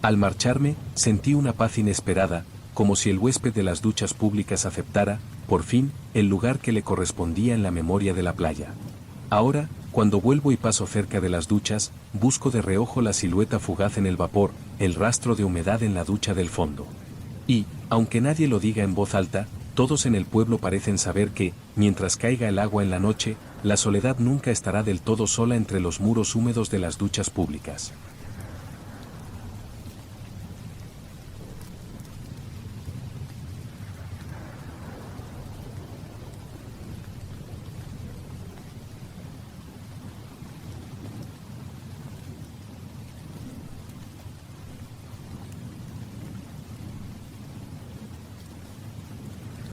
Al marcharme, sentí una paz inesperada, como si el huésped de las duchas públicas aceptara, por fin, el lugar que le correspondía en la memoria de la playa. Ahora, cuando vuelvo y paso cerca de las duchas, busco de reojo la silueta fugaz en el vapor, el rastro de humedad en la ducha del fondo. Y, aunque nadie lo diga en voz alta, todos en el pueblo parecen saber que, mientras caiga el agua en la noche, la soledad nunca estará del todo sola entre los muros húmedos de las duchas públicas.